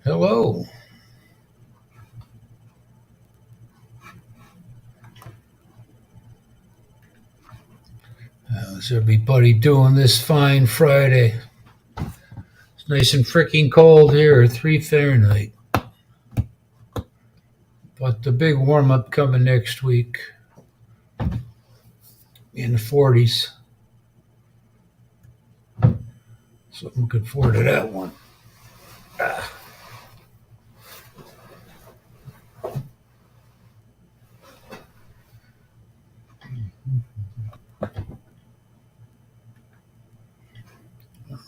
Hello. How's everybody doing this fine Friday? It's nice and freaking cold here, 3 Fahrenheit. But the big warm up coming next week in the 40s. So I'm looking forward to that one.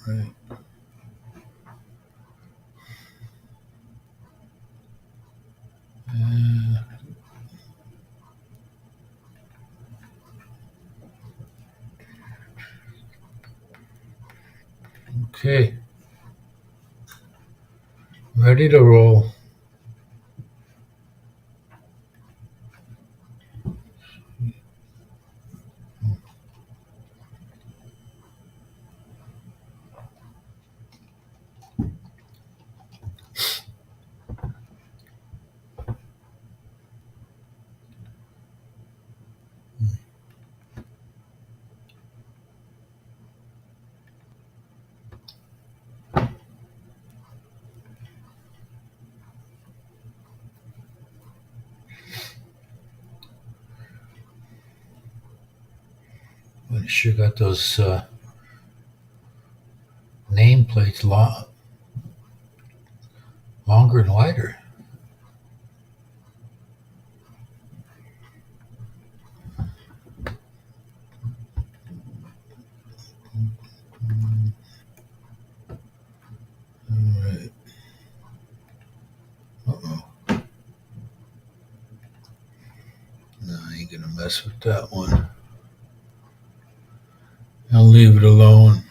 Right. Okay. Ready to roll. I sure got those nameplates longer and wider. All right. Uh-oh. No, I ain't going to mess with that one. I'll leave it alone.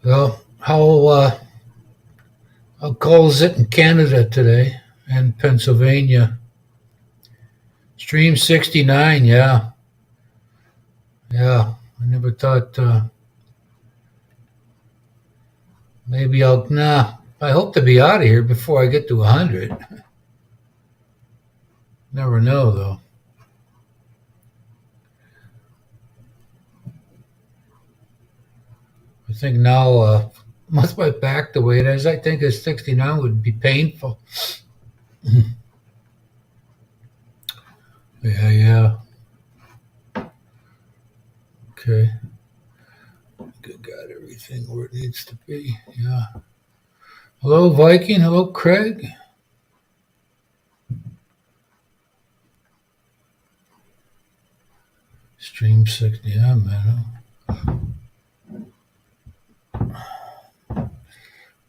Well, how cold is it in Canada today and Pennsylvania? Stream 69, yeah. Yeah, I never thought maybe I hope to be out of here before I get to 100. Never know, though. I think now, with my back the way it is, I think a 69 would be painful. Yeah. Okay. Got everything where it needs to be. Yeah. Hello, Viking. Hello, Craig. Stream 60. Yeah, man.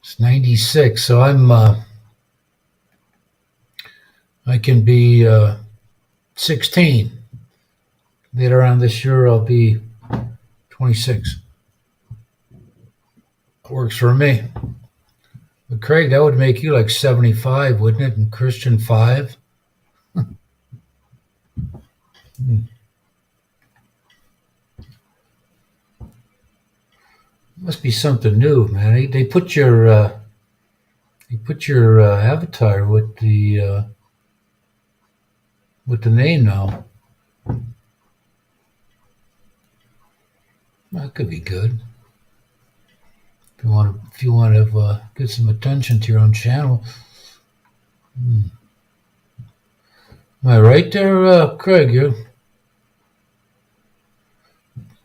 It's 96, so I can be 16. Later on this year, I'll be 26. Works for me. But Craig, that would make you like 75, wouldn't it? And Christian 5? Must be something new, man. They put your avatar with the name now. That could be good. If you want to get some attention to your own channel. Am I right there, Craig?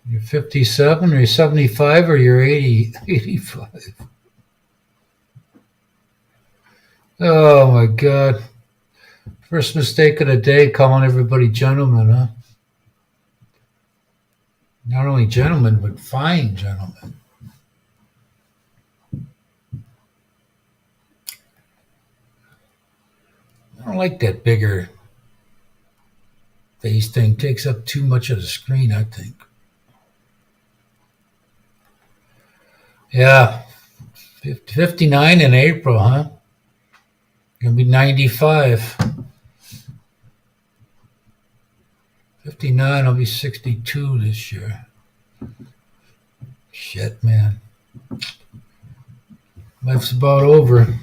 You're 57, or you're 75, or you're 85. Oh my God! First mistake of the day, calling everybody gentlemen, huh? Not only gentlemen, but fine gentlemen. I don't like that bigger face thing. Takes up too much of the screen, I think. Yeah, 59 in April, huh? Gonna be 95. 59, I'll be 62 this year. Shit, man. Life's about over.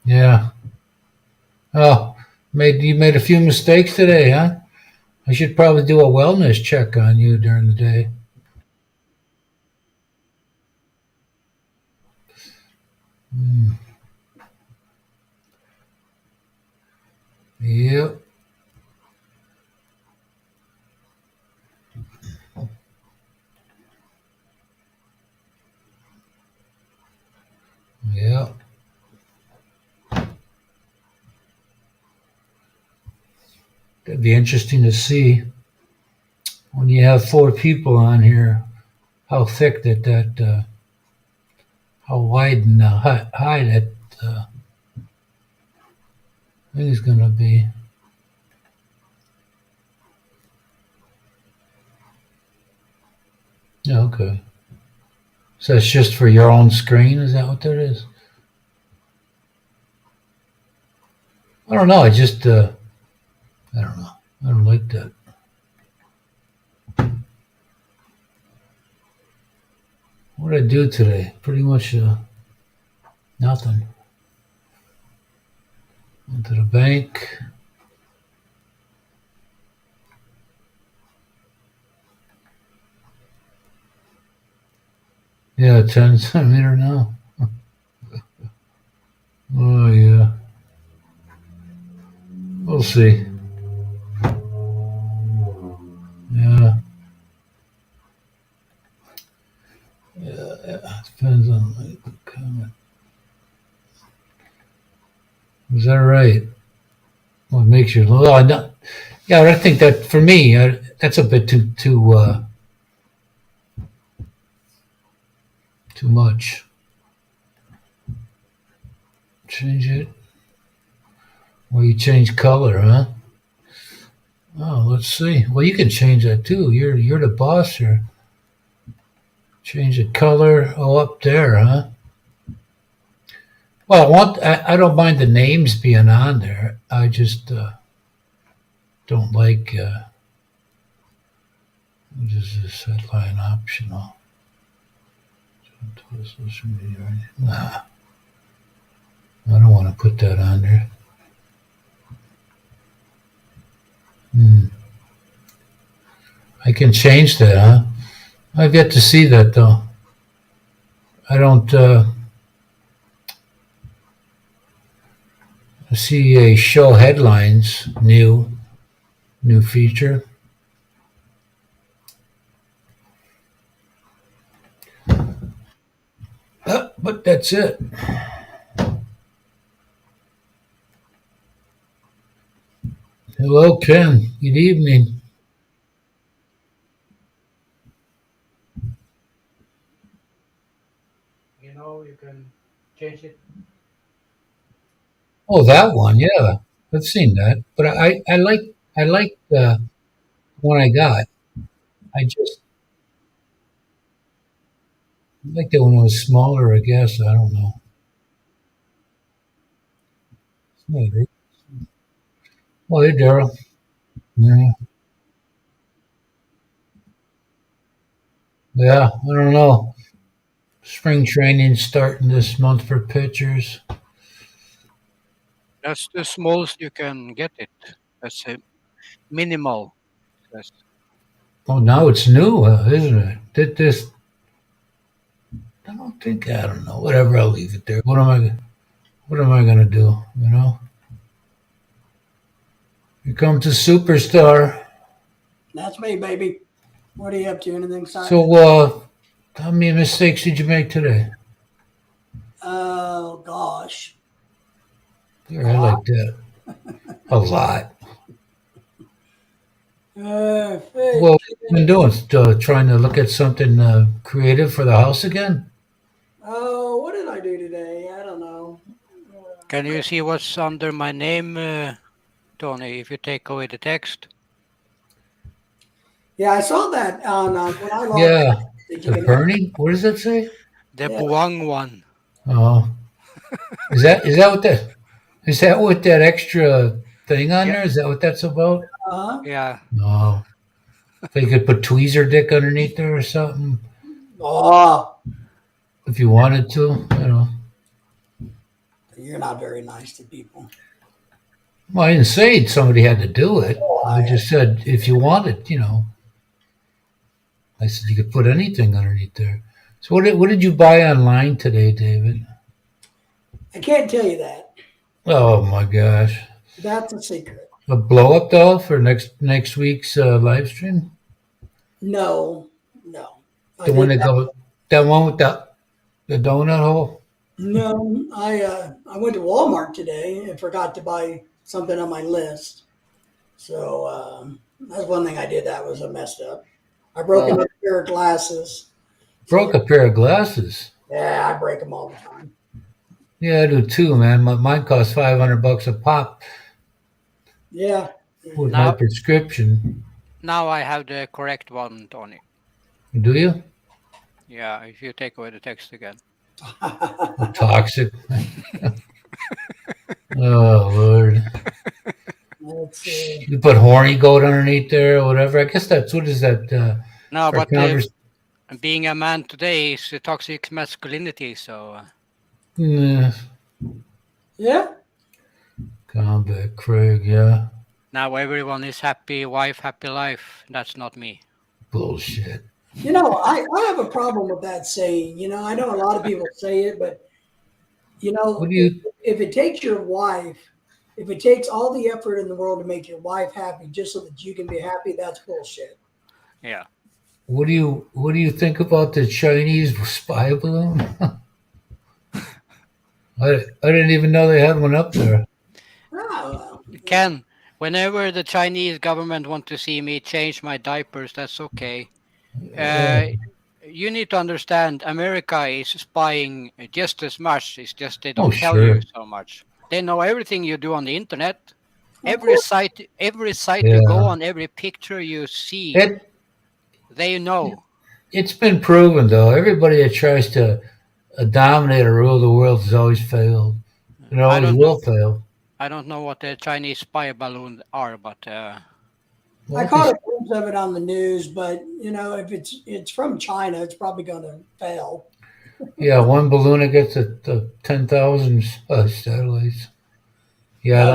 Yeah. Oh, you made a few mistakes today, huh? I should probably do a wellness check on you during the day. Hmm. Yep. Yep. That'd be interesting to see when you have four people on here, how thick how wide and high that thing is going to be. Yeah, okay. So it's just for your own screen? Is that what that is? I don't know. I don't know. I don't like that. What did I do today? Pretty much nothing. Went to the bank. Yeah, 10 centimeter now. Oh, yeah. We'll see. Yeah. Yeah. Depends on the comment. Is that right? What makes you? Well, I don't, yeah, I think that for me, that's a bit too much. Change it. Well, you change color, huh? Oh, let's see. Well, you can change that too. You're the boss here. Change the color. Oh, up there, huh? Well, I don't mind the names being on there. I just don't like. What is this headline optional? Social media. Nah, I don't want to put that on there. Hmm. I can change that, huh? I've yet to see that though. I don't see a show headlines new feature. But that's it. Hello, Ken. Good evening. You can change it. Oh, that one, yeah, I've seen that. But I like the one I got. I just like that one was smaller. I guess I don't know. Oh, hey, Daryl. Yeah, yeah. I don't know. Spring training starting this month for pitchers. That's the smallest you can get it. That's a minimal. That's, Oh, now it's new, isn't it? Did this? I don't think. I don't know. Whatever. I'll leave it there. What am I gonna do? You know. Here comes a superstar. That's me, baby. What are you up to? Anything exciting? So, how many mistakes did you make today? Oh gosh. Yeah, I like that. A lot. Well, what have you been doing? Trying to look at something creative for the house again? Oh, what did I do today? I don't know. can you see what's under my name, Tony, if you take away the text? Yeah, I saw that on when I logged Yeah. in. The burning? What does that say? The Yeah. Buang one. Oh, is that what that extra thing on Yeah. there? Is that what that's about? Uh-huh. Yeah. No. They could put tweezer dick underneath there or something Oh, if you wanted to. You know. you're not very nice to people. Well, I didn't say somebody had to do it. Oh, I just said if you wanted, you know. I said you could put anything underneath there. So what did you buy online today, David? I can't tell you that. Oh my gosh. That's a secret. A blow up doll for next week's live stream? No, no. I The one did that goes that one with the donut hole? No, I went to Walmart today and forgot to buy something on my list. So that's one thing I did that was I messed up. I broke another pair of glasses. Broke a pair of glasses. Yeah, I break them all the time. Yeah, I do too, man. Mine costs $500 a pop Yeah. with my Now, prescription. now I have the correct one, Tony. Do you? Yeah, if you take away the text again. Toxic. Oh Lord. Let's see. You put horny goat underneath there or whatever. I guess that's what is that No, for but convers- being a man today is toxic masculinity. So Nah, Yeah. Combat Craig, yeah. now everyone is happy, wife, happy life. That's not me. Bullshit. You know, I have a problem with that saying. You know, I know a lot of people say it, but you know, What do you if it takes your wife, if it takes all the effort in the world to make your wife happy just so that you can be happy, that's bullshit. Yeah. what do you think about the Chinese spy balloon? I didn't even know they had one up there. Oh, well. Ken, whenever the Chinese government want to see me change my diapers, that's okay. You need to understand America is spying just as much. It's just they don't tell you sure. so much. They know everything you do on the internet. Of Every course. site you go Yeah. on, every picture you see, It they know. it's been proven though. Everybody that tries to dominate or rule the world has always failed. And I always don't will fail. I don't know what the Chinese spy balloons are, but I Well, caught a glimpse of it on the news, but you know, if it's from China, it's probably going to fail. yeah, one balloon that gets the 10,000 satellites. Yeah,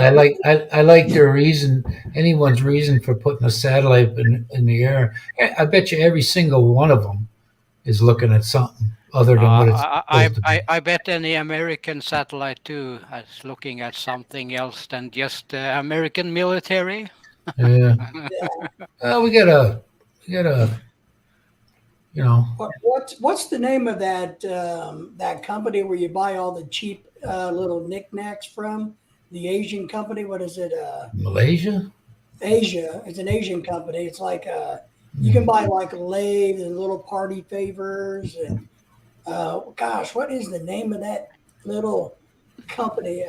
I like their reason. Anyone's reason for putting a satellite in the air. I bet you every single one of them is looking at something other than what it's supposed to be. I bet any American satellite too is looking at something else than just the American military. Yeah. Yeah. We gotta, you know. What's the name of that company where you buy all the cheap little knickknacks from? The Asian company. What is it? Malaysia? Asia. It's an Asian company. It's like you can buy like Lay's and little party favors and gosh, what is the name of that little company?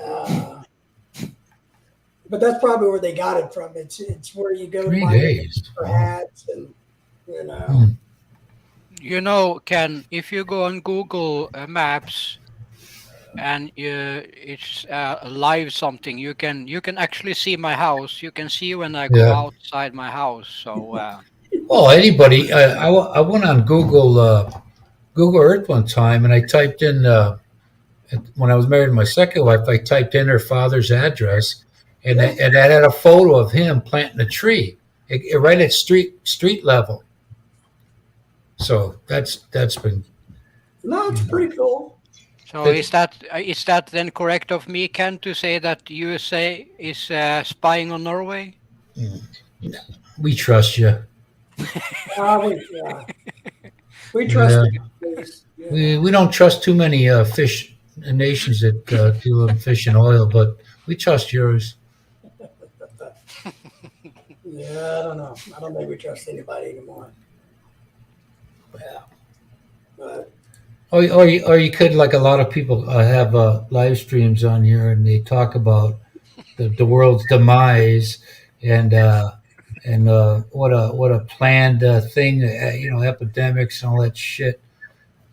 But that's probably where they got it from. It's where you go to 3 buy days. for hats and you know. Hmm. You know, Ken, if you go on Google Maps and it's live something, you can actually see my house. You can see when I go Yeah. outside my house. So Well, anybody. I went on Google Earth one time and I typed in when I was married to my second wife. I typed in her father's address, and that had a photo of him planting a tree right at street level. So that's been No, it's pretty cool. so is that then correct of me, Ken, to say that USA is spying on Norway? we trust you. We trust Yeah. the police. Yeah. We don't trust too many fish nations that do fish and oil, but we trust yours. Yeah, I don't know. I don't think we trust anybody anymore. Yeah. But Or you could, like a lot of people have live streams on here, and they talk about the world's demise and what a planned thing, epidemics and all that shit.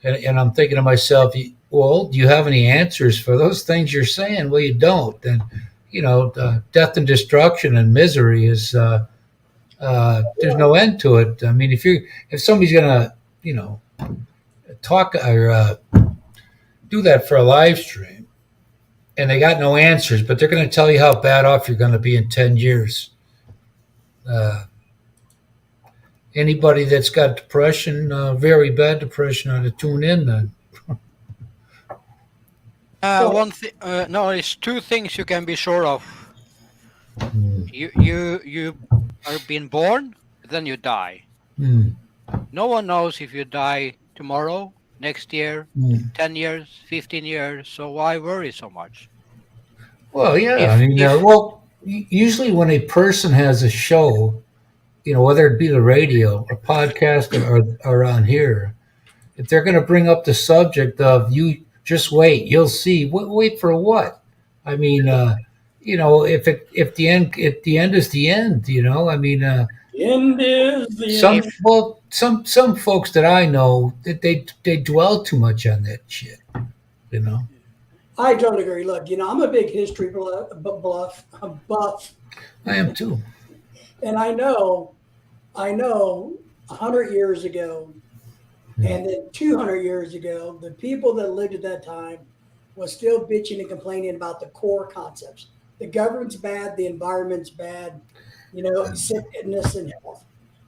And I'm thinking to myself, well, do you have any answers for those things you're saying? Well, you don't. And death and destruction and misery is there's no end to it. I mean, if somebody's gonna, talk or do that for a live stream, and they got no answers, but they're going to tell you how bad off you're going to be in 10 years. Anybody that's got depression, very bad depression, ought to tune in then. No, it's two things you can be sure of. Mm. You are being born, then you die. Mm. No one knows if you die tomorrow, next year, Mm. 10 years, 15 years. So why worry so much? Well, yeah. Usually when a person has a show, whether it be the radio or podcast or on here, if they're going to bring up the subject of you just wait, you'll see. Wait for what? I mean, if the end is the end, I mean, End is the some folks that I know that they dwell too much on that shit, I totally agree. Look, I'm a big history buff, I am too. and I know 100 years ago, and then 200 years ago, the people that lived at that time was still bitching and complaining about the core concepts. The government's bad, the environment's bad, sickness and health.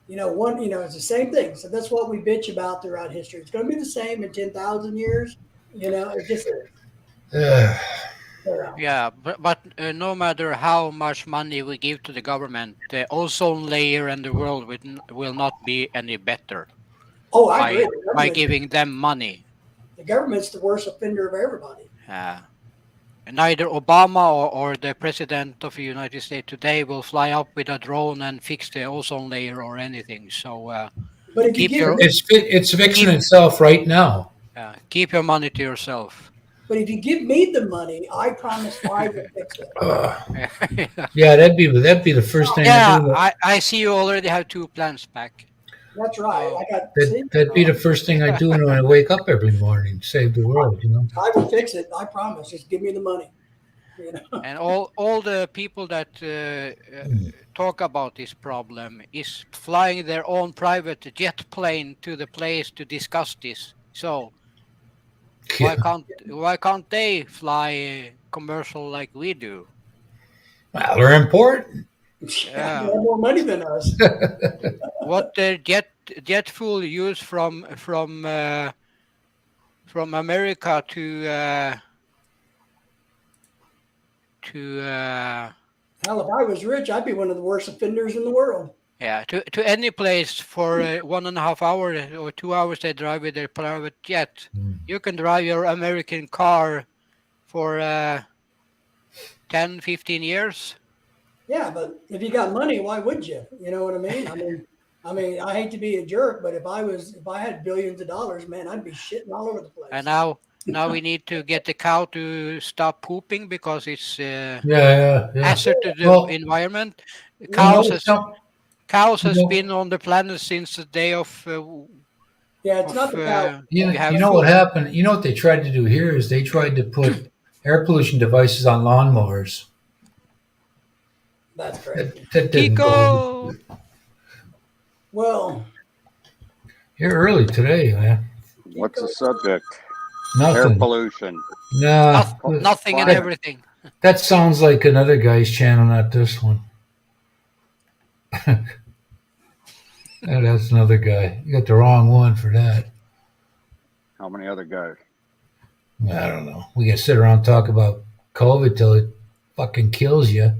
It's the same thing. So that's what we bitch about throughout history. It's going to be the same in 10,000 years. It just Yeah, but no matter how much money we give to the government, the ozone layer and the world will not be any better. Oh, I agree. By giving them money. The government's the worst offender of everybody. Neither Obama or the president of the United States today will fly up with a drone and fix the ozone layer or anything. So, but if it's fixing itself right now. Keep your money to yourself. But if you give me the money, I promise I will fix it. Yeah, that'd be the first thing. I see you already have 2 plans back. That's right. That'd be the first thing I do when I wake up every morning. Save the world, I will fix it. I promise. Just give me the money. And all the people that talk about this problem is flying their own private jet plane to the place to discuss this. So why can't they fly commercial like we do? Well, they're important. Yeah. They have more money than us. What the jet fuel used from America to hell, if I was rich, I'd be one of the worst offenders in the world. Yeah, to any place for 1.5 hours or 2 hours they drive with their private jet. You can drive your American car for 10, 15 years. Yeah, but if you got money, why would you? You know what I mean? I mean, I hate to be a jerk, but if I had billions of dollars, man, I'd be shitting all over the place. And now we need to get the cow to stop pooping because it's hazard to the environment. Cows has been on the planet since the day of. It's not the cow. You know what happened? You know what they tried to do here is they tried to put air pollution devices on lawnmowers. That's great. That didn't go. Well, you're early today, man. What's the subject? Nothing. Air pollution. No. Nothing and everything. That sounds like another guy's channel, not this one. That's another guy. You got the wrong one for that. How many other guys? I don't know. We can sit around and talk about COVID till it fucking kills you.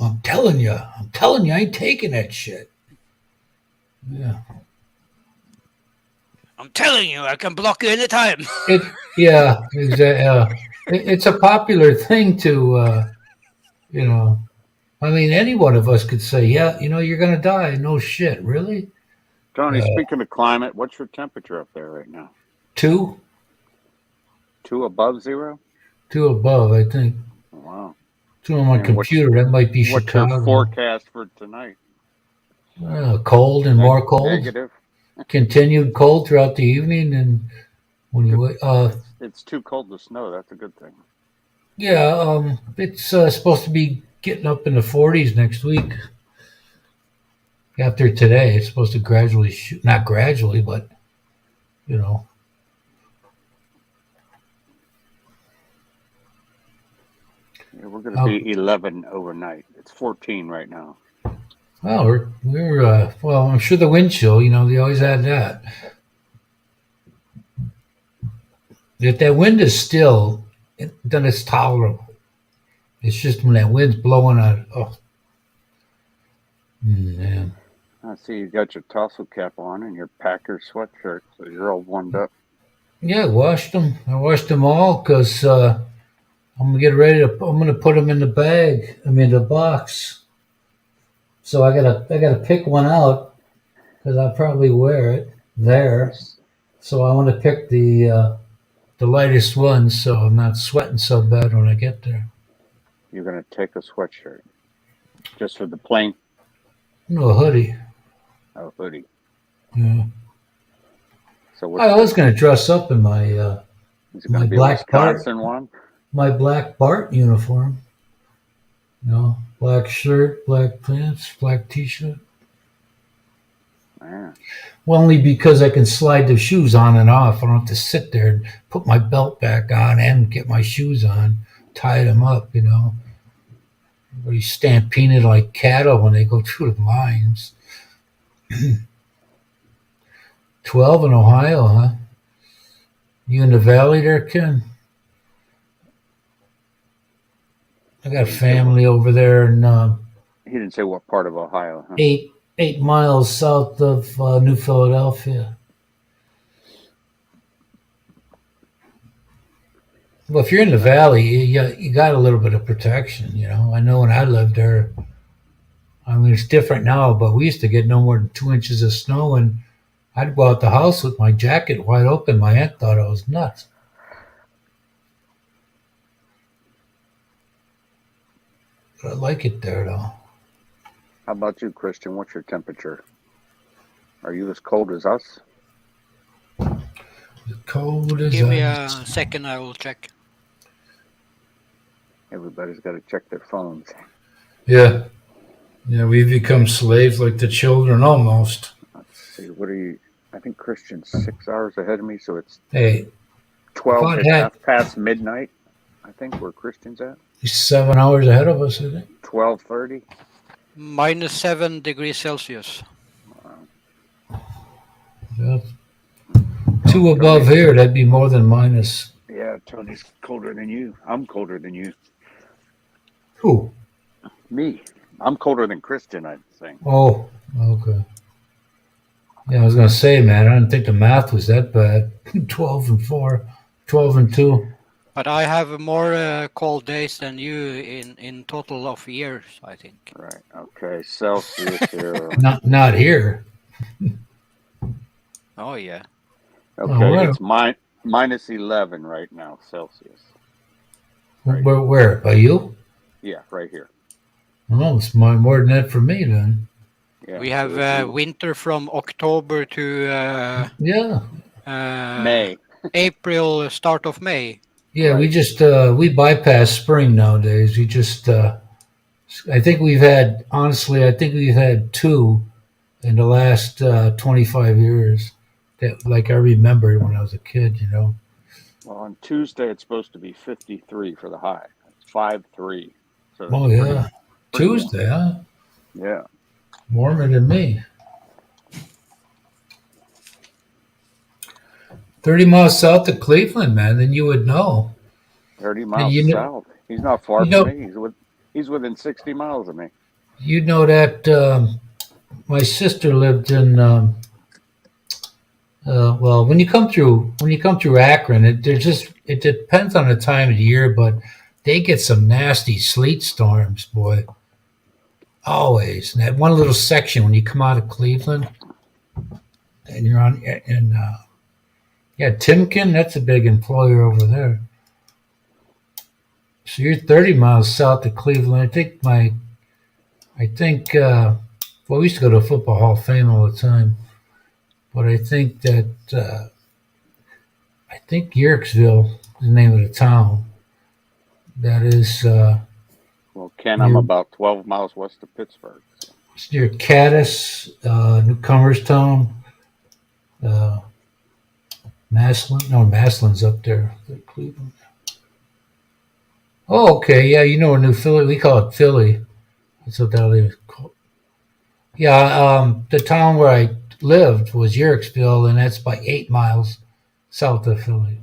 I'm telling you, I ain't taking that shit. Yeah. I'm telling you, I can block you anytime. Yeah, exactly. It's a popular thing to, I mean, any one of us could say, yeah, you're going to die. No shit. Really? Tony, speaking of climate, what's your temperature up there right now? 2? 2 above 0? 2 above, I think. Oh, wow. 2 on my computer. That might be Chicago. What's your forecast for tonight? Cold and more cold. Negative. Continued cold throughout the evening, and when you it's too cold to snow. That's a good thing. Yeah, it's supposed to be getting up in the 40s next week. After today, it's supposed to gradually shoot, not gradually, but you know. Yeah, we're going to be 11 overnight. It's 14 right now. Well, we're well. I'm sure the wind chill. They always add that. If that wind is still, then it's tolerable. It's just when that wind's blowing out. Oh, man. I see you got your tassel cap on and your Packers sweatshirt, so you're all warmed up. Yeah, I washed them. I washed them all because I'm gonna get ready to. I'm gonna put them in the bag. I mean the box. So I gotta pick one out because I'll probably wear it there. So I want to pick the lightest one, so I'm not sweating so bad when I get there. You're going to take a sweatshirt just for the plane. No, a hoodie. Oh, hoodie. Yeah. So I was going to dress up in my is it going my to be a black Wisconsin one? my black Bart uniform. Black shirt, black pants, black T-shirt. Yeah. Well, only because I can slide the shoes on and off. I don't have to sit there and put my belt back on and get my shoes on, tie them up. Everybody stampeded like cattle when they go through the lines. 12 in Ohio, huh? You in the valley there, Ken? I got family over there in He didn't say what part of Ohio, huh? 8 miles south of New Philadelphia. Well, if you're in the valley, you got a little bit of protection. I know when I lived there. I mean, it's different now, but we used to get no more than 2 inches of snow, and I'd go out the house with my jacket wide open. My aunt thought I was nuts. But I like it there, though. How about you, Christian? What's your temperature? Are you as cold as us? Cold as Give me a ice. second, I will check. Everybody's got to check their phones. Yeah. Yeah, we've become slaves like the children almost. Let's see. What are you? I think Christian's 6 hours ahead of me, so it's Hey, 12 If I'd and a had- half past midnight. I think where Christian's at. he's 7 hours ahead of us, isn't it? 12:30. Minus 7 degrees Celsius. Yeah. 2 above here, that'd be more than minus. Yeah, Tony's colder than you. I'm colder than you. Who? Me. I'm colder than Christian, I think. Oh, okay. Yeah, I was going to say, man, I didn't think the math was that bad. 12 and 4, 12 and 2. But I have more cold days than you in total of years, I think. Right. Okay. Celsius here. Not here. Oh, yeah. Okay. right. It's minus 11 right now, Celsius. Right. Where? By you? Yeah, right here. Oh, it's more than that for me then. Yeah. We have winter from October to Yeah. May. April, start of May. Yeah, Right. we just we bypass spring nowadays. We just I think we've had 2 in the last 25 years that like I remember when I was a kid, Well, on Tuesday it's supposed to be 53 for the high. It's 5-3. So Oh it's yeah. pretty warm. Tuesday, huh? Yeah. Warmer than me. 30 miles south of Cleveland, man, then you would know. 30 miles you know- south. He's not far you know- from me. He's within 60 miles of me. You know that my sister lived in well, when you come through Akron, it depends on the time of the year, but they get some nasty sleet storms, boy. Always. And that one little section when you come out of Cleveland and you're on Timken, that's a big employer over there. So you're 30 miles south of Cleveland. I think we used to go to Football Hall of Fame all the time. But I think that Yerkesville is the name of the town. That is Well, Ken, I'm near, about 12 miles west of Pittsburgh. So it's near Caddis, Newcomerstown, uh, Maslin. No, Maslin's up there. Cleveland. Oh, okay. Yeah, you know where New Philly. We call it Philly. That's what that is called. Yeah, the town where I lived was Yerixville, and that's by 8 miles south of Philly.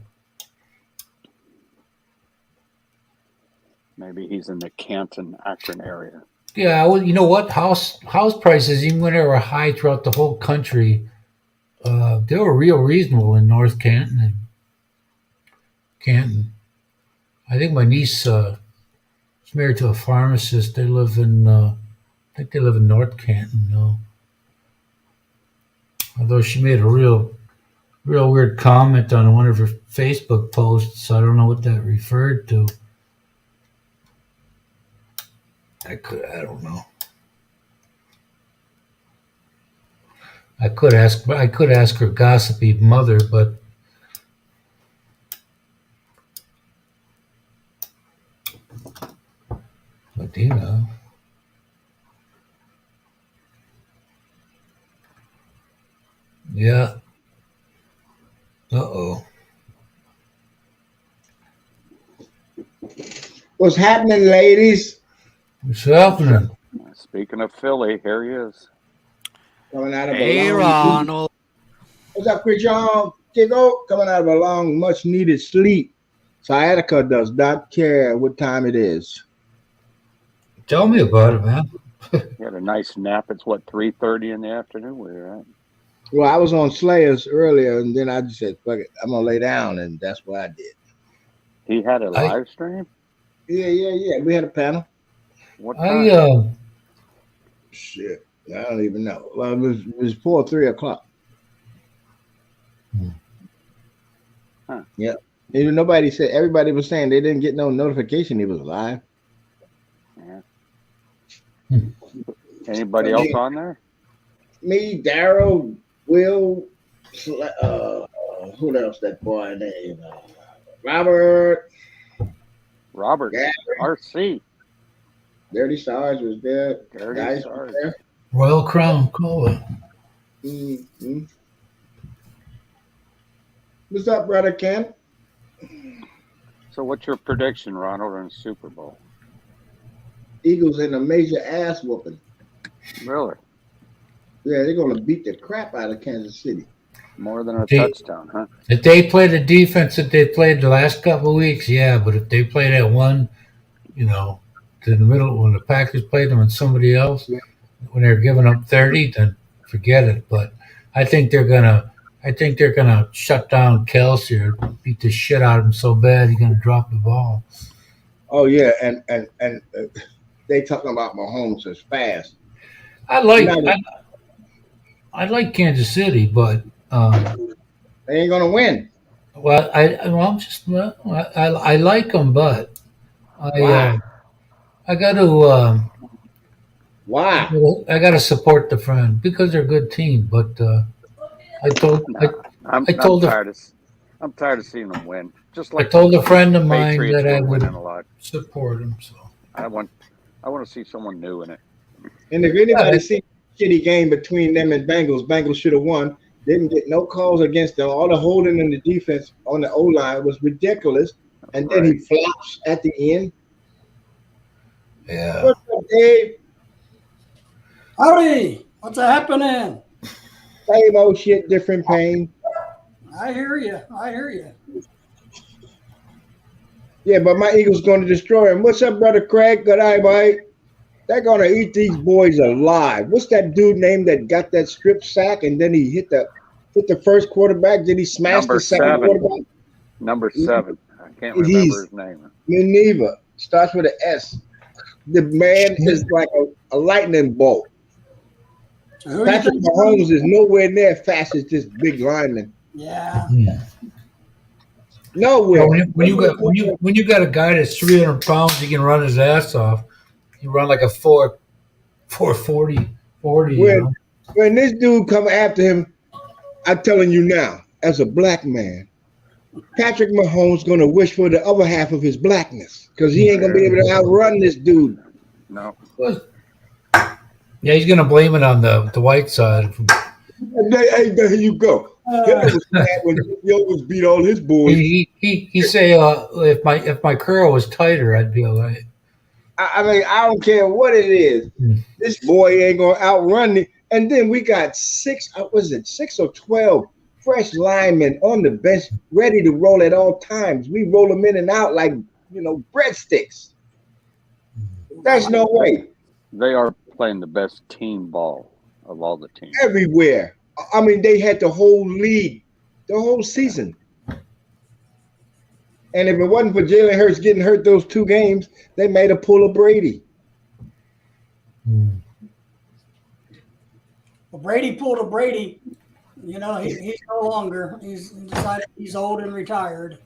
maybe he's in the Canton, Akron area. Yeah, well, you know what? House prices, even when they were high throughout the whole country, they were real reasonable in North Canton and Canton. I think my niece is married to a pharmacist. They live in, I think they live in North Canton now. Although she made a real weird comment on one of her Facebook posts. I don't know what that referred to. I don't know. I could ask her gossipy mother, but you know. Yeah. Uh-oh. What's happening, ladies? What's happening? Speaking of Philly, here he is. Coming out of Hey, a long Ronald. What's up, Chris Young? Kiddo? Coming out of a long, much needed sleep. Sciatica does not care what time it is. Tell me about it, man. He had a nice nap. It's what, 3:30 in the afternoon where you're at? Well, I was on Slayers earlier, and then I just said, fuck it, I'm gonna lay down, and that's what I did. He had a I- live stream? Yeah. We had a panel. What time? I Shit. I don't even know. Well, it was 3 o'clock. Huh. Yeah. Even nobody said, everybody was saying they didn't get no notification he was live. Yeah. Anybody else on there? Me, Daryl, Will, who else that boy name? Robert, Robert, Yeah. RC. Dirty Stars was there. Dirty Guys Stars. was there. Royal Crown Cola. Mm-hmm. What's up, brother Ken? So what's your prediction, Ronald, in the Super Bowl? Eagles in a major ass whooping. Really? Yeah, they're gonna beat the crap out of Kansas City. More than a They- touchdown, huh? If they play the defense that they played the last couple of weeks, yeah. But if they play that one, to the middle when the Packers played them and somebody else, Yeah. when they're giving up 30, then forget it. But I think they're gonna shut down Kelsey or beat the shit out of him so bad he's gonna drop the ball. Oh yeah, and they talking about Mahomes is fast. I like No. I like Kansas City, but They ain't gonna win. well, I like them, but Why? I got to. Why? I got to support the friend because they're a good team. But I told I'm her- tired of seeing them win. Just I like told a friend of mine Patriots that I were would winning a lot. support him. So I want to see someone new in it. And if anybody see shitty game between them and Bengals should have won. Didn't get no calls against them. All the holding in the defense on the O-line was ridiculous. And then he flops at the end. yeah, What's up, Dave? Howdy, what's happening? Same old shit, different pain. I hear you. Yeah, but my Eagles going to destroy him. What's up, brother Craig? Good eye, boy. They're going to eat these boys alive. What's that dude name that got that strip sack and then he hit the first quarterback? Did he smash Number the second 7. quarterback? Number 7. I can't remember his name. Me neither. Starts with an S. The man is like a lightning bolt. So who do you Patrick think- Mahomes is nowhere near as fast as this big lineman. Yeah. Nowhere. when you got a guy that's 300 pounds, he can run his ass off. He run like a 440. When this dude come after him, I'm telling you now, as a black man, Patrick Mahomes going to wish for the other half of his blackness because he ain't going to be able to outrun this dude. No. Yeah, he's gonna blame it on the white side. Hey, there you go. Hitler was mad when he always beat all his boys. He say if my curl was tighter, I'd be all right. I mean, I don't care what it is. This boy ain't gonna outrun me. And then we got 6 or 12 fresh linemen on the bench, ready to roll at all times. We roll them in and out like breadsticks. There's no way. They are playing the best team ball of all the teams. Everywhere. I mean, they had the whole league, the whole season. And if it wasn't for Jalen Hurts getting hurt those 2 games, they made a pull of Brady. Well, Brady pulled a Brady. He's no longer. He's decided he's old and retired.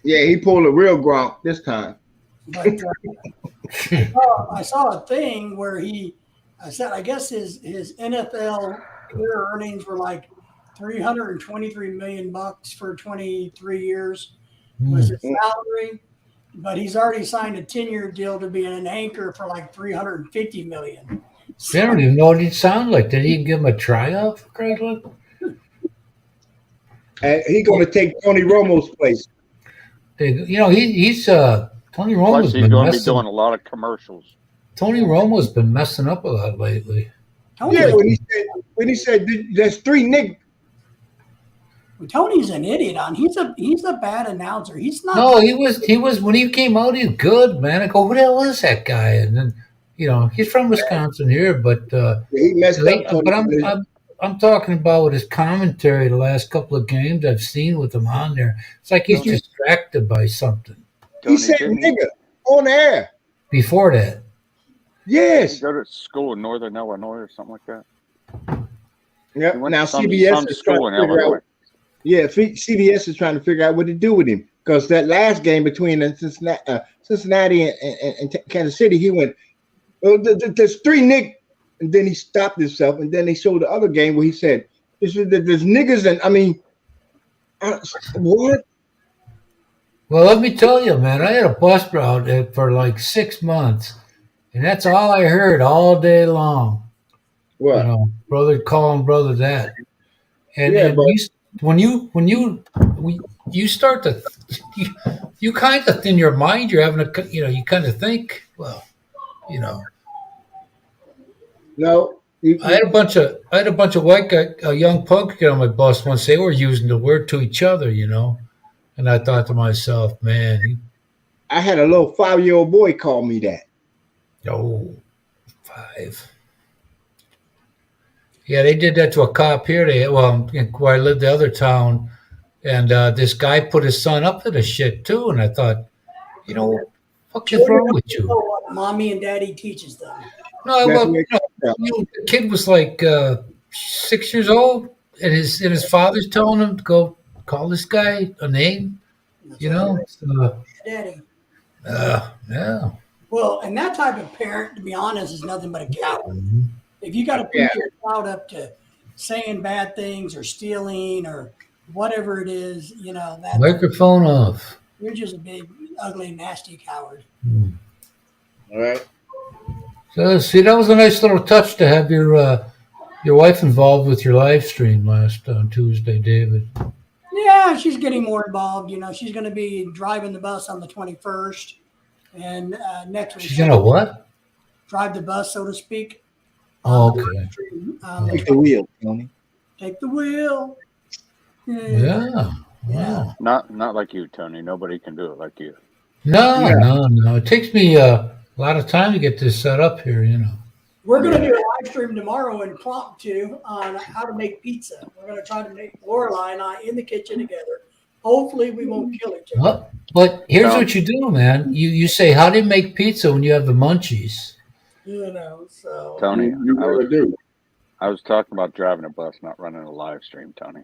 Yeah, he pulled a real Gronk this time. But I saw a thing where I guess his NFL career earnings were like $323 million for 23 years was his salary, but he's already signed a 10-year deal to be an anchor for like $350 million. I don't even know what he'd sound like. Did he give him a tryout for Craigslist? And he's going to take Tony Romo's place. He's Tony Romo's Plus, he's been going to be messing. doing a lot of commercials. Tony Romo's been messing up a lot lately. Yeah, when he said there's 3 Nick. Tony's an idiot. He's a bad announcer. He's not. No, he was when he came out. He was good, man. I go, who the hell is that guy? And then he's from Wisconsin here, but He messed up. Tony. But I'm talking about his commentary the last couple of games I've seen with him on there. It's like he's distracted by something. He said nigga on air. Before that, Yes. Go to school in Northern Illinois or something like that. Yep. He went Now to some CBS is trying school in to figure Illinois. out. Yeah, CBS is trying to figure out what to do with him because that last game between Cincinnati and Kansas City, he went, there's 3 Nick, and then he stopped himself, and then they showed the other game where he said, there's niggas, and I mean, what? well, let me tell you, man, I had a bus route for like 6 months, and that's all I heard all day long. What? Brother calling brother that, and, Yeah, and but- when you start to you kind of in your mind you're having a you kind of think, well, No. I had a bunch of white guy, a young punk get on my bus once. They were using the word to each other, and I thought to myself, man, I had a little 5-year-old boy call me that. 5. Yeah, they did that to a cop here. Where I lived the other town, and this guy put his son up to the shit too. And I thought, fuck is wrong with you? What mommy and daddy teaches them. No, That's well, what- the kid was like 6 years old, and his father's telling him to go call this guy a name. So, Daddy. yeah. Well, and that type of parent, to be honest, is nothing but a coward. If you got to put Yeah. your child up to saying bad things or stealing or whatever it is, that Microphone off. you're just a big, ugly, nasty coward. All right. So, see, that was a nice little touch to have your wife involved with your live stream last Tuesday, David. Yeah, she's getting more involved. She's going to be driving the bus on the 21st, and next week She's gonna what? drive the bus, so to speak. Oh, okay. Take the wheel, Tony. Take the wheel. Yeah. Wow. Not like you, Tony. Nobody can do it like you. No. It takes me a lot of time to get this set up here, We're going to do a live stream tomorrow impromptu on how to make pizza. We're going to try to make Lorelai and I in the kitchen together. Hopefully, we won't kill each other. But here's what you do, man. You say, how do you make pizza when you have the munchies? So Tony, You really do. I was talking about driving a bus, not running a live stream, Tony.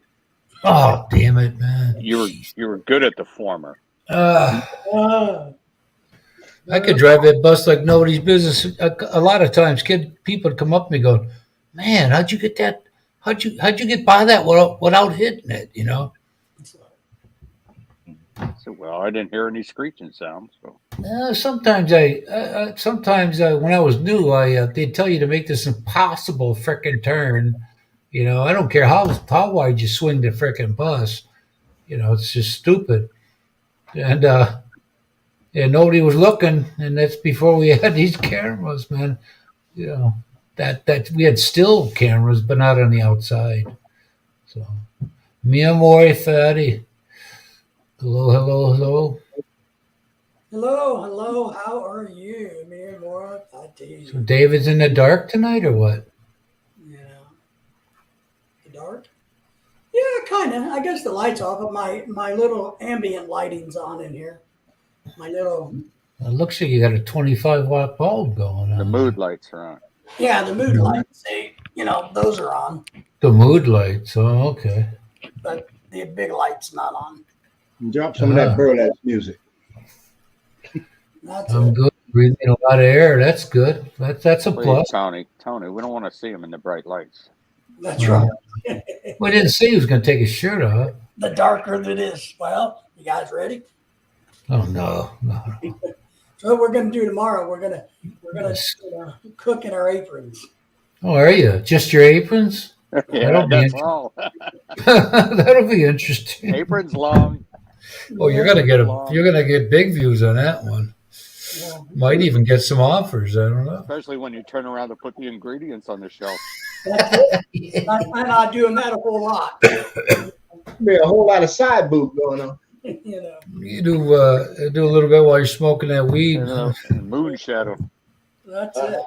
Oh, damn it, man. You were good at the former. I could drive that bus like nobody's business. A lot of times, people come up to me going, "Man, how'd you get that? How'd you get by that without hitting it?" said, well, I didn't hear any screeching sounds. So Sometimes when I was new, they'd tell you to make this impossible frickin' turn. I don't care how wide you swing the frickin' bus. It's just stupid. And nobody was looking, and that's before we had these cameras, man. That we had still cameras, but not on the outside. So, mi amore, Fatty. Hello, hello, hello. Hello, hello. How are you, me and Laura? So David's in the dark tonight, or what? You know, the dark. Yeah, kind of. I guess the lights off, but my little ambient lighting's on in here. My little It looks like you got a 25-watt bulb going on. the mood lights are on. the mood lights. Those are on, The mood lights. Oh, okay. but the big light's not on. Drop some of that burlesque music. That's I'm it. good. Breathing a lot of air. That's good. That's a Please, plus. Tony, we don't want to see them in the bright lights. That's right. We didn't say he was going to take his shirt off. The darker it is. Well, you guys ready? Oh no. So what we're gonna do tomorrow? We're gonna cook in our aprons. Oh, are you? Just your aprons? Yeah, That'll be that's int- all. That'll be interesting. Aprons long. Oh, you're gonna get big views on that one. Yeah. Might even get some offers. I don't know. Especially when you turn around to put the ingredients on the shelf. That's it. I'm not doing that a whole lot. Be a whole lot of side boob going on. You do a little bit while you're smoking that weed. Moon shadow. That's it.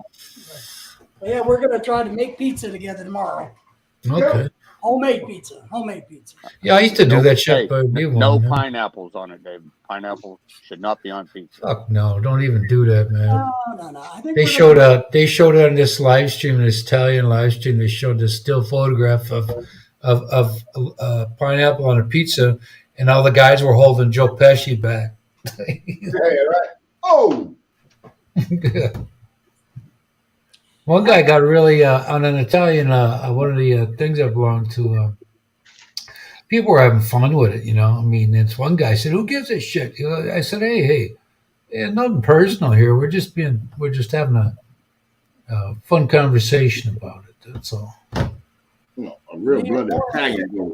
But yeah, we're gonna try to make pizza together tomorrow. Okay. Homemade pizza. Yeah, I used to do that shit. But No pineapples on it, Dave. Pineapple should not be on pizza. Fuck no! Don't even do that, man. No. I think They showed on this live stream, this Italian live stream. They showed this still photograph of pineapple on a pizza, and all the guys were holding Joe Pesci back. Yeah, right. Oh, One guy got really on an Italian one of the things I belonged to. People were having fun with it, I mean, it's one guy said, "Who gives a shit?" I said, "Hey, yeah, nothing personal here. We're just having a fun conversation about it. That's all." a real blooded Italian.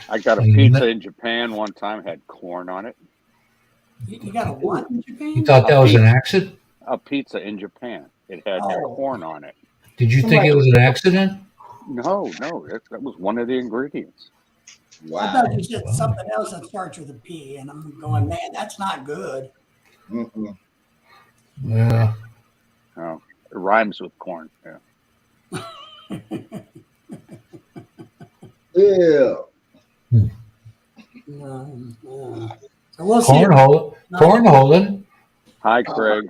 I got a pizza in Japan one time, had corn on it. You got a what in Japan? You thought that was an accident? A pizza in Japan. It had corn on it. Did you think it was an accident? No, that was one of the ingredients. I Wow. thought you said something else that starts with a P, and I'm going, man, that's not good. Mm-mm. Yeah. Oh, it rhymes with corn. Yeah. Yeah. So we'll see. Cornholing. Hi, Craig.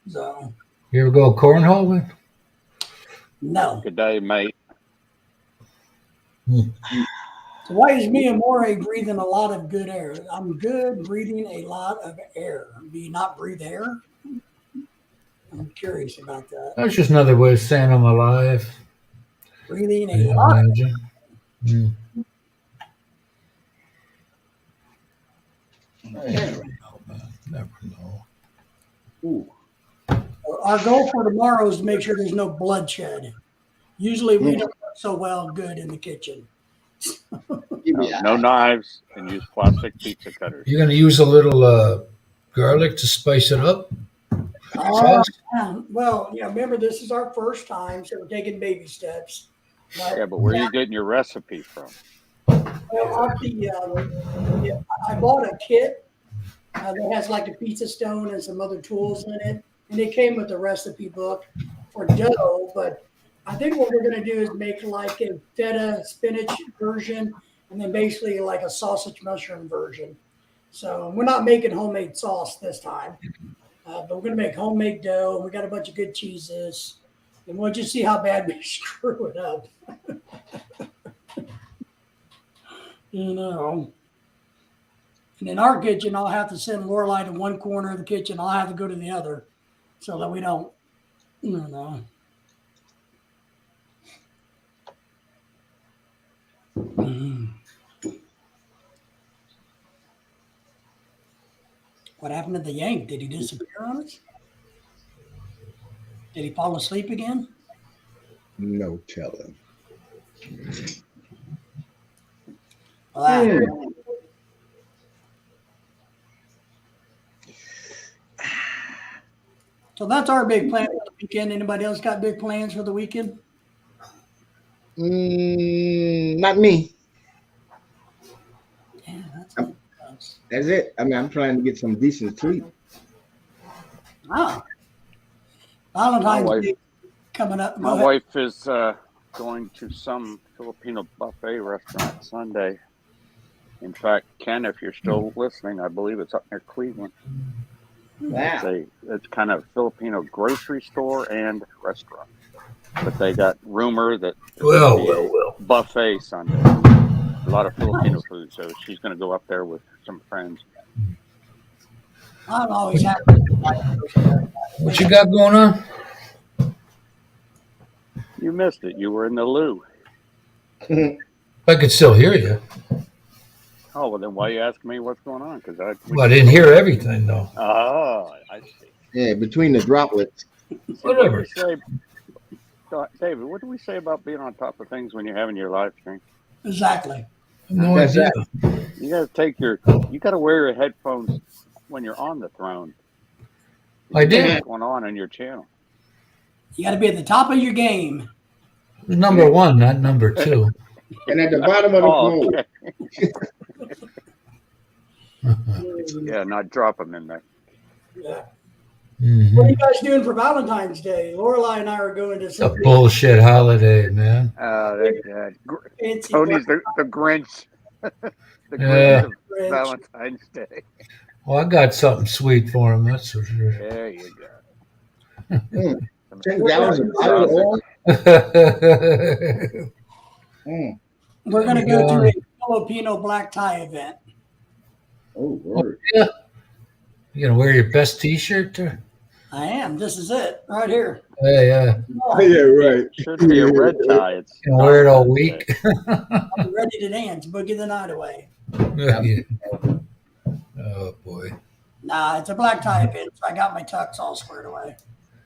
So You ever go cornholing? no. Good day, mate. So why is me and More breathing a lot of good air? I'm good breathing a lot of air. Do you not breathe air? I'm curious about that. That's just another way of saying I'm alive. Breathing I a lot. imagine. Never know, man. Never know. Ooh. Our goal for tomorrow is to make sure there's no bloodshed. Usually we don't work so well good in the kitchen. No knives, and use plastic pizza cutters. You're gonna use a little garlic to spice it up. Sauce? Well, remember this is our first time, so we're taking baby steps. Yeah, but where are you getting your recipe from? Well, I bought a kit that has like a pizza stone and some other tools in it, and it came with a recipe book for dough. But I think what we're going to do is make like a feta spinach version, and then basically like a sausage mushroom version. So we're not making homemade sauce this time, but we're going to make homemade dough. We got a bunch of good cheeses, and we'll just see how bad we screw it up. And in our kitchen, I'll have to send Lorelai to one corner of the kitchen. I'll have to go to the other so that we don't, What happened to the Yank? Did he disappear on us? Did he fall asleep again? No telling. Well, that- So that's our big plan for the weekend. Anybody else got big plans for the weekend? Not me. Yeah, that's That's it. I mean, I'm trying to get some decent sleep. wow. My Valentine's wife- Day coming up. Go My ahead. wife is going to some Filipino buffet restaurant Sunday. In fact, Ken, if you're still listening, I believe it's up near Cleveland. Wow. It's kind of Filipino grocery store and restaurant. But they got rumor that there's gonna be a buffet Sunday. A lot of Filipino food, so she's going to go up there with some friends. I'm always happy. What you got going on? You missed it. You were in the loo. I could still hear you. Oh, well, then why you asking me what's going on? Because Well, I didn't hear everything though. Oh, I see. Yeah, between the droplets. Whatever. David, what do we say about being on top of things when you're having your live stream? Exactly. No That's idea. You got to you got to wear your headphones when you're on the throne. I did. What's going on your channel? You got to be at the top of your game. Number one, not number two. And at the bottom of the Oh, phone. okay. Yeah, not drop them in there. Yeah. Mhm. What are you guys doing for Valentine's Day? Lorelai and I are going to It's a bullshit holiday, man. fancy Tony's the Grinch. The Yeah. Grinch of Valentine's Day. Well, I got something sweet for him, that's for sure. There you go. 10 gallons of bottled oil. We're going to go to a Filipino black tie event. Oh, word. You gonna wear your best T-shirt? Or? I am. This is it right here. Yeah. Yeah, right. Should be a red tie. It's You can wear it all week. I'm ready to dance, boogie the night away. Yeah. Oh boy. Nah, it's a black tie event, so I got my tux all squared away.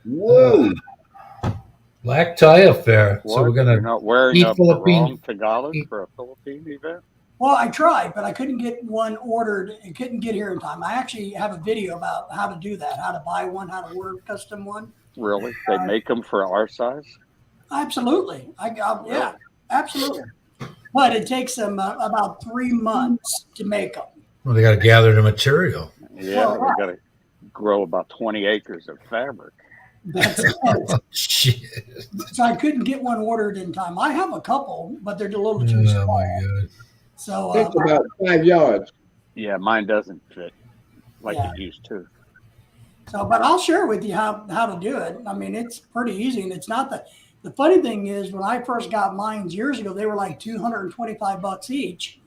Whoa. Black tie affair. So we're You're gonna. not wearing eat a Philippine- wrong Tagalog for a Philippine event? Well, I tried, but I couldn't get one ordered. It couldn't get here in time. I actually have a video about how to do that, how to buy one, how to order a custom one. Really? They make them for our size? Absolutely. Yeah, absolutely. But it takes them about 3 months to make them. Well, they gotta gather the material. Yeah, Well, we got to grow about 20 acres of fabric. That's Oh, shit. So I couldn't get one ordered in time. I have a couple, but they're a little too Oh small. my god. So That's about 5 yards. Yeah, mine doesn't fit like Yeah. it used to. but I'll share with you how to do it. I mean, it's pretty easy, and it's not the funny thing is when I first got mine years ago, they were like $225 each,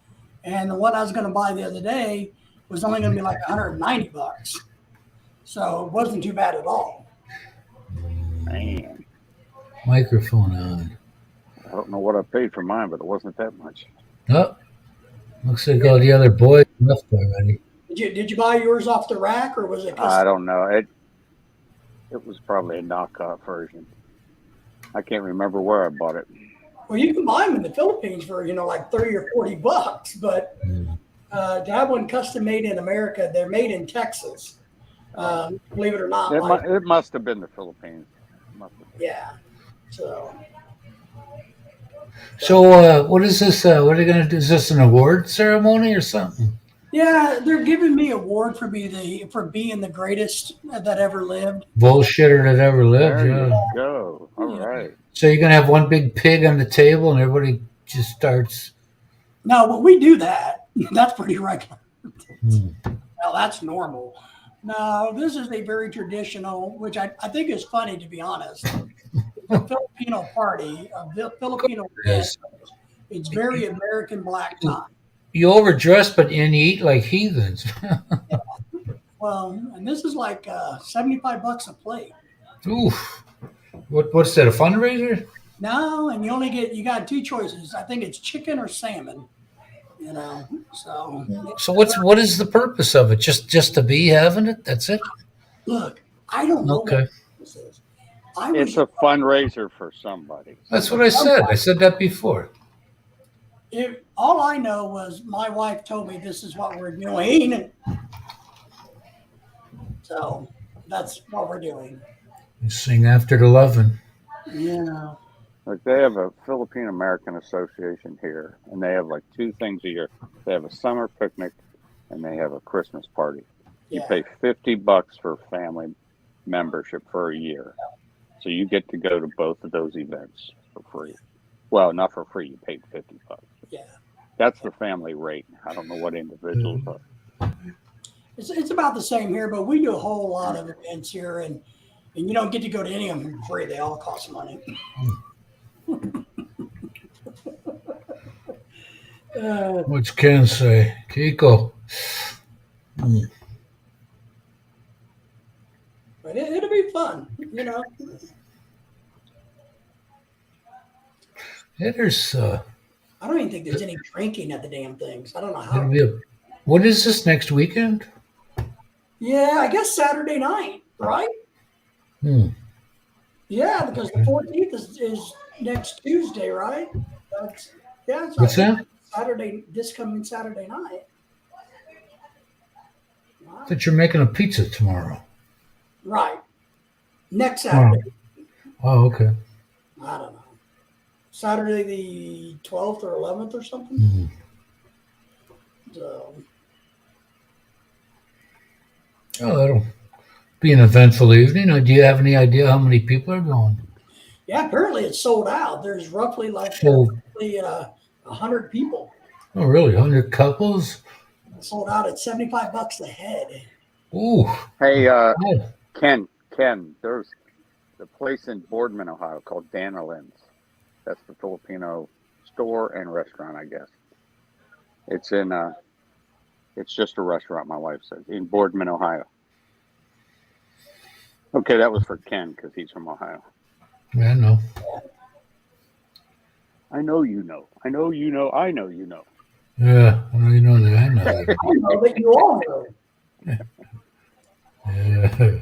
and the one I was going to buy the other day was only going to be like $190. So it wasn't too bad at all. Man, Microphone on. I don't know what I paid for mine, but it wasn't that much. Oh, looks like all the other boys left already. Did you buy yours off the rack or was it? I don't know. It was probably a knockoff version. I can't remember where I bought it. Well, you can buy them in the Philippines for like $30 or $40, but to have one custom made in America, they're made in Texas. Believe it or not. It must have been the Philippines. Yeah. So what is this? What are they gonna do? Is this an award ceremony or something? yeah, they're giving me award for being the greatest that ever lived. Bullshitter that ever lived. There Yeah. you go. All right. So you're gonna have one big pig on the table, and everybody just starts. No, but we do that. That's pretty regular. Hmm. Well, that's normal. No, this is a very traditional, which I think is funny, to be honest. The Filipino party, the Filipino Yes. it's very American black tie. You overdress, but and you eat like heathens. Well, and this is like $75 a plate. Oof. What's that? A fundraiser? No, and you got two choices. I think it's chicken or salmon. you know. So So what is the purpose of it? Just to be having it? That's it? look, I don't know what Okay. this is. I It's was a fundraiser for somebody. That's what I said. I said that before. all I know was my wife told me this is what we're doing. So that's what we're doing. You sing after the loving. Yeah. Like they have a Philippine American Association here, and they have like two things a year. They have a summer picnic, and they have a Christmas party. You Yeah. pay $50 for family membership for a year, so you get to go to both of those events for free. Well, not for free. You paid $50. Yeah. That's the family rate. I don't know what individuals are. It's about the same here, but we do a whole lot of events here, and you don't get to go to any of them for free. They all cost money. What can say? Kiko. But it'll be fun, you know. Yeah, there's I don't even think there's any drinking at the damn things. I don't know it'll how. be what is this next weekend? Yeah, I guess Saturday night, right? Yeah, because the 14th is next Tuesday, right? It's What's that? Saturday, this coming Saturday night. Wow. That you're making a pizza tomorrow. Right. Next Saturday. Oh, okay. I don't know. Saturday the 12th or 11th or something. So, Oh, that'll be an eventful evening. Do you have any idea how many people are going? yeah, apparently it's sold out. There's roughly like Oh, 100 people. oh really? 100 couples? Sold out at $75 a head. Ooh. Hey, Oh, Ken, there's the place in Boardman, Ohio called Dana Lynn's. That's the Filipino store and restaurant, I guess. It's in it's just a restaurant, my wife says, in Boardman, Ohio. Okay, that was for Ken because he's from Ohio. yeah, no. I know you know. I know you know. I know you know. Yeah, I know you know that. I know that. I know that you all know. Yeah.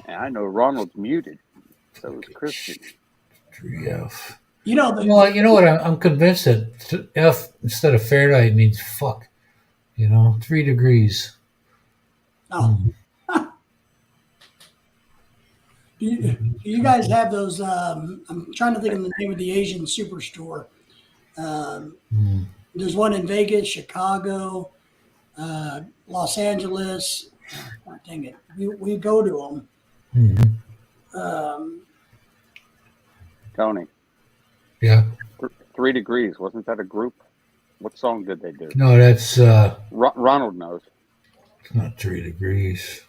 And I know Ronald's muted. So is Christian. 3F. You know Well, you know what? I'm convinced that F instead of Fahrenheit means fuck. 3 degrees. Oh. Do you guys have those? I'm trying to think of the name of the Asian superstore. There's one in Vegas, Chicago, Los Angeles. Dang it, we go to them. Tony, Yeah. 3 degrees. Wasn't that a group? What song did they do? No, that's Ronald knows. it's not 3 degrees.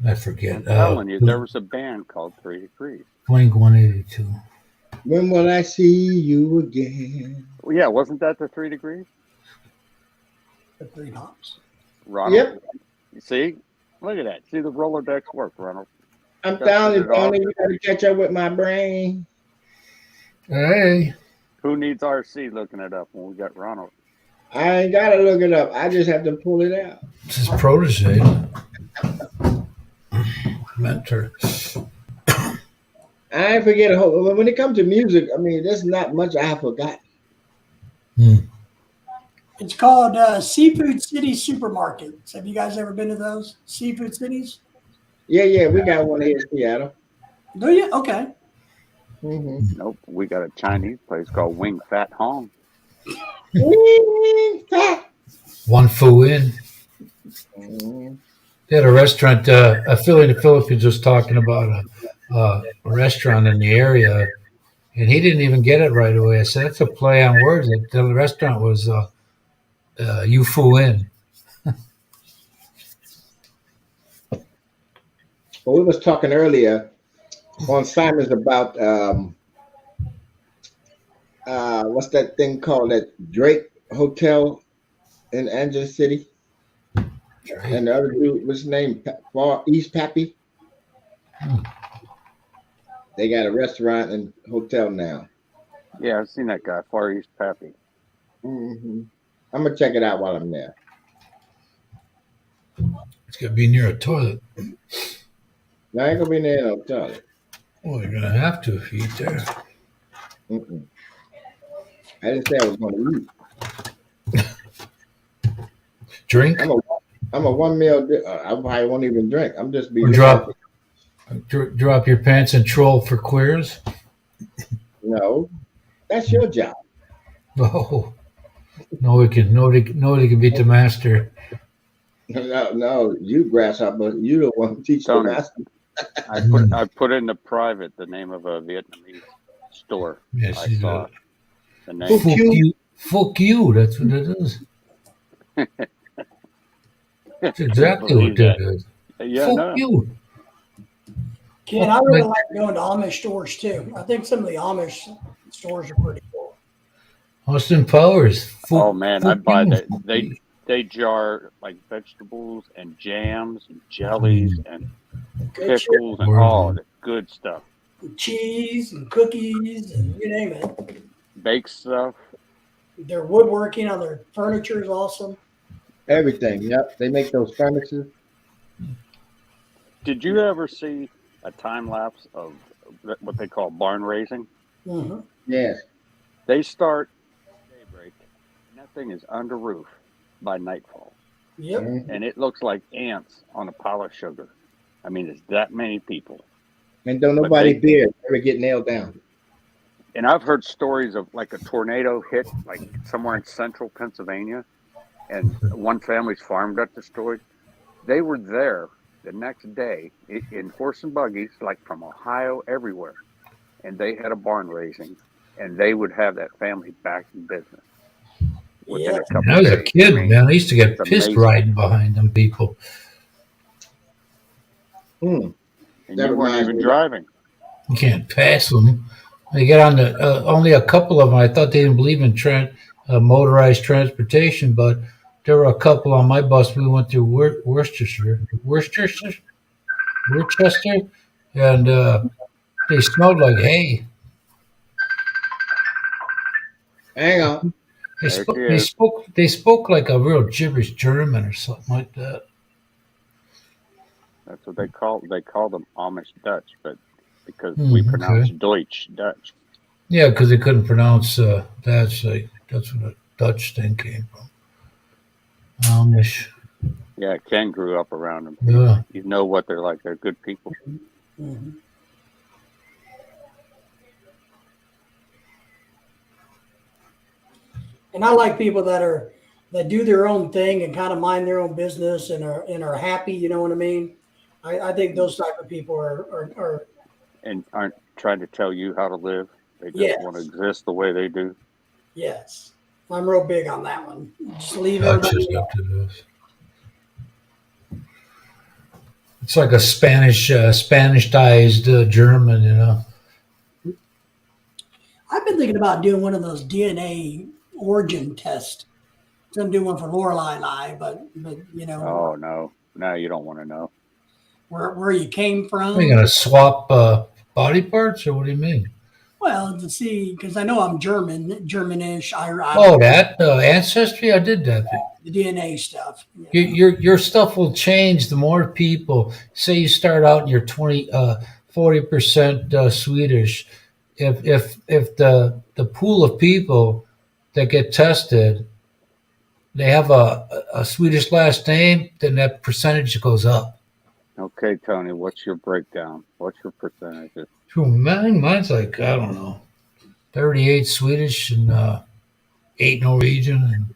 I forget. I'm telling you, there was a band called 3 Degrees. Blink 182. When will I see you again? Well, yeah, wasn't that the 3 Degrees? The Three Hops. Ronald. Yep. You see? Look at that. See the Rolodex work, Ronald. I'm telling you, Tony, you got to catch up with my brain. Hey. Who needs RC looking it up when we got Ronald? I ain't got to look it up. I just have to pull it out. It's his protege. Mentor. I ain't forget a whole. When it comes to music, I mean, there's not much I have forgotten. It's called Seafood City Supermarkets. Have you guys ever been to those Seafood Cities? Yeah, we got one here in Seattle. Do you? Okay. Mm-hmm. Nope. We got a Chinese place called Wing Fat Hong. One Fu Inn. Mm-hmm. They had a restaurant. A Philly in the Philippines was talking about a restaurant in the area, and he didn't even get it right away. I said, that's a play on words. The restaurant was Yu Fu Inn. Well, we was talking earlier on Simon's about what's that thing called, that Drake Hotel in Angeles City? And the other dude, what's his name? Far East Pappy. They got a restaurant and hotel now. Yeah, I've seen that guy, Far East Pappy. Mm-hmm. I'm gonna check it out while I'm there. It's got to be near a toilet. No, I ain't gonna be near no toilet. Well, you're gonna have to if you eat there. Mm-mm. I didn't say I was gonna eat. Drink. I'm a one meal. I probably won't even drink. I'm just be Or drop your pants and troll for queers. No, that's your job. Oh, nobody can beat the master. No, you grasshopper. You don't want to teach the Tony. master. I put in the private the name of a Vietnamese store. Yes, I you saw do. the name. Fuck you. Fuck you. That's what it is. That's exactly what Believe that is. Yeah, Fuck no. you. Ken, I really like going to Amish stores too. I think some of the Amish stores are pretty cool. Austin Powers. Oh man, I'd buy you. that. They jar like vegetables and jams and jellies and Good shit. pickles and all the good stuff. Cheese and cookies and you name it. Baked stuff. Their woodworking on their furniture is awesome. Everything. Yep. They make those furniture. Did you ever see a time lapse of what they call barn raising? Mm-hmm. Yes. They start daybreak, and that thing is under roof by nightfall, Yep. Mhm. and it looks like ants on a pile of sugar. I mean, it's that many people. And don't nobody beard ever get nailed down. And I've heard stories of like a tornado hit like somewhere in central Pennsylvania, and one family's farm got destroyed. They were there the next day in horse and buggies, like from Ohio, everywhere, and they had a barn raising, and they would have that family back in business within Yeah. a couple When I was a days. kid, I mean, man, I used to get it's pissed amazing. riding behind them people. Hmm. And That you weren't reminds even me. driving. You can't pass them. They get on the only a couple of them. I thought they didn't believe in motorized transportation, but there were a couple on my bus. We went through Worcester, and they smelled like hay. Hang on. They There spoke. she They is. spoke. They spoke like a real gibberish German or something like that. That's what they call them Amish Dutch, but because we okay. pronounce Deutsch Dutch. Yeah, because they couldn't pronounce that. So that's where the Dutch thing came from. Amish. Yeah, Ken grew up around them. Yeah. You know what they're like. They're good people. Mm-hmm. And I like people that do their own thing and kind of mind their own business and are happy. You know what I mean? I think those type of people are And aren't trying to tell you how to live. They just Yes. want to exist the way they do. yes. I'm real big on that one. Just leave Dutch everybody. is up to this. It's like a Spanish-ized German, you know. I've been thinking about doing one of those DNA origin tests. So I'm doing one for Lorelei and I, but you know Oh no, no, you don't want to know. where you came from. Are you gonna swap body parts, or what do you mean? Well, to see, because I know I'm Germanish. Oh, that ancestry. I did that. The DNA stuff. Your stuff will change the more people. Say you start out and you're 40% Swedish. If the pool of people that get tested, they have a Swedish last name, then that percentage goes up. Okay, Tony, what's your breakdown? What's your percentages? So mine's like, I don't know, 38 Swedish and 8 Norwegian and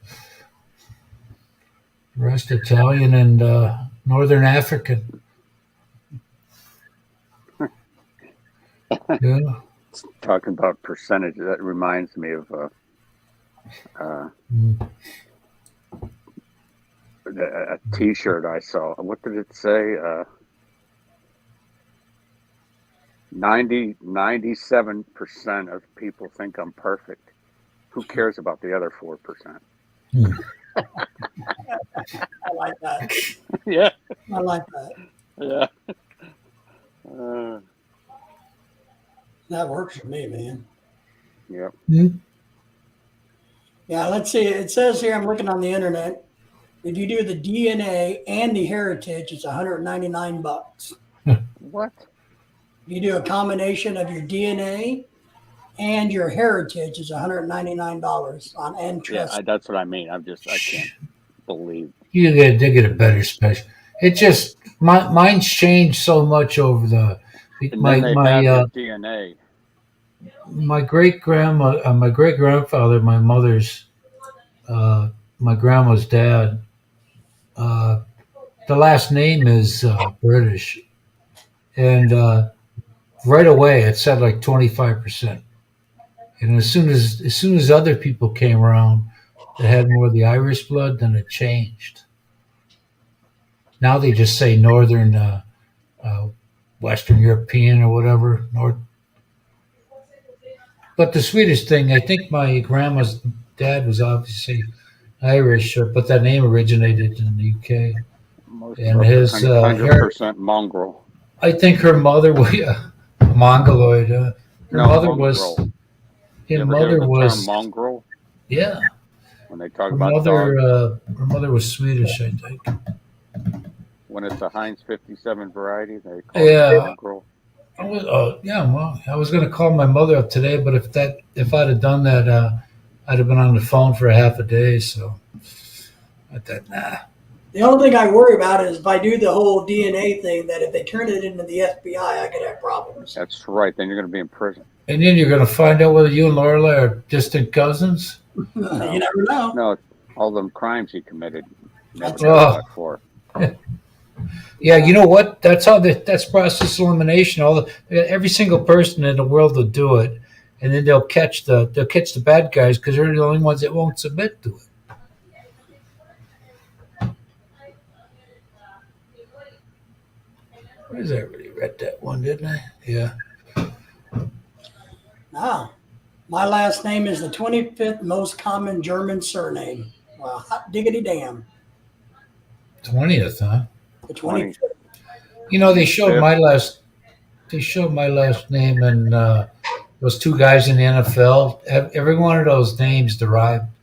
the rest Italian and Northern African. Yeah. Talking about percentages, that reminds me of a T-shirt I saw. What did it say? 97% of people think I'm perfect. Who cares about the other 4%? I like that. Yeah, I like that. yeah. That works for me, man. Yeah. Yeah, let's see. It says here, I'm looking on the internet. If you do the DNA and the heritage, it's $199. What? If you do a combination of your DNA and your heritage, it's $199 on Yeah, Entrust. that's what I mean. I can't believe. They get a better special. It just mine's changed so much over the And my then they my have your DNA. my great grandfather, my grandma's dad. The last name is British, and right away it said like 25%. And as soon as other people came around that had more of the Irish blood, then it changed. Now they just say Northern, Western European or whatever. But the Swedish thing, I think my grandma's dad was obviously Irish, but that name originated in the UK. Most And of his 100% mongrel. I think her mother was mongoloid. Her No, mother mongrel. was. You His ever hear mother the was. term mongrel Yeah, when they talk her about dogs? mother was Swedish, I think. When it's a Heinz 57 variety, they call Yeah. it mongrel. Yeah. Well, I was going to call my mother up today, but if I'd have done that, I'd have been on the phone for a half a day. So I thought, nah. The only thing I worry about is if I do the whole DNA thing, that if they turn it into the FBI, I could have problems. That's right. Then you're going to be in prison. And then you're going to find out whether you and Lorelai are distant cousins. You never know. No, all them crimes he committed. Never That's got caught for. Yeah, you know what? That's that's process elimination. Every single person in the world will do it, and then they'll catch the bad guys because they're the only ones that won't submit to it. What is that? I really read that one, didn't I? Yeah. Ah, my last name is the 25th most common German surname. Well, hot diggity damn. 20th, huh? The 25th. You know, they showed my last name, and those two guys in the NFL. Every one of those names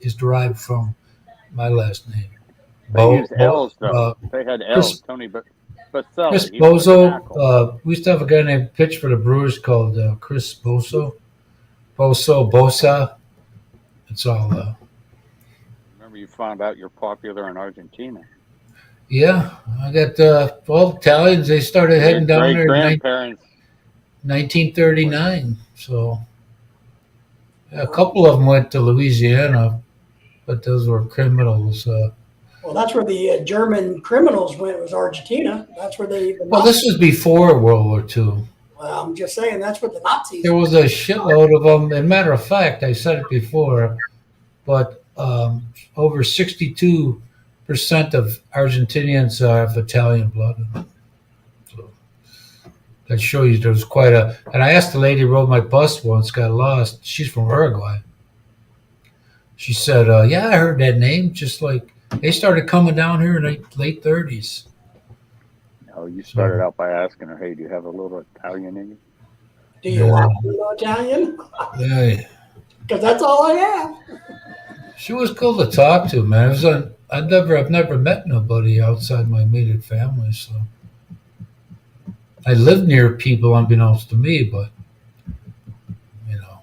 is derived from my last name. They used L's, though. They had L's. Tony Baselli. Chris Bozo. We used to have a guy named pitch for the Brewers called Chris Bosa. It's all. Remember, you found out you're popular in Argentina. Yeah, I got Italians. They started heading down there in grandparents. 1939. So a couple of them went to Louisiana, but those were criminals. Well, that's where the German criminals went. Was Argentina? That's where Well, this was before World War II. Well, I'm just saying that's what the Nazis. There was a shitload of them. And matter of fact, I said it before, but over 62% of Argentinians have Italian blood in them. So that shows you there was quite a. And I asked the lady who rode my bus once, got lost. She's from Uruguay. She said, "Yeah, I heard that name. Just like they started coming down here in the late 30s." Oh, you started out by asking her, "Hey, do you have a little Italian in you?" Do you want to know Italian? Yeah. Because that's all I have. She was cool to talk to, man. I've never met nobody outside my immediate family, so I lived near people unbeknownst to me, but you know,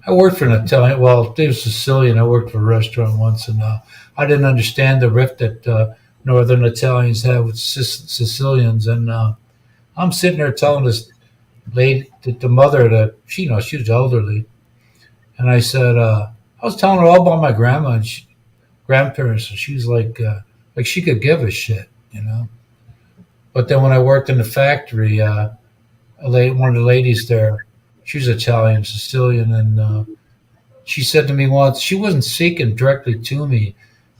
I worked for an Italian. Well, they were Sicilian. I worked for a restaurant once, and I didn't understand the rift that Northern Italians have with Sicilians, and I'm sitting there telling this lady, the mother, that she was elderly, and I said, I was telling her all about my grandma and grandparents, and she was like she could give a shit, you know. But then when I worked in the factory, one of the ladies there, she was Italian, Sicilian, and she said to me once, she wasn't speaking directly to me,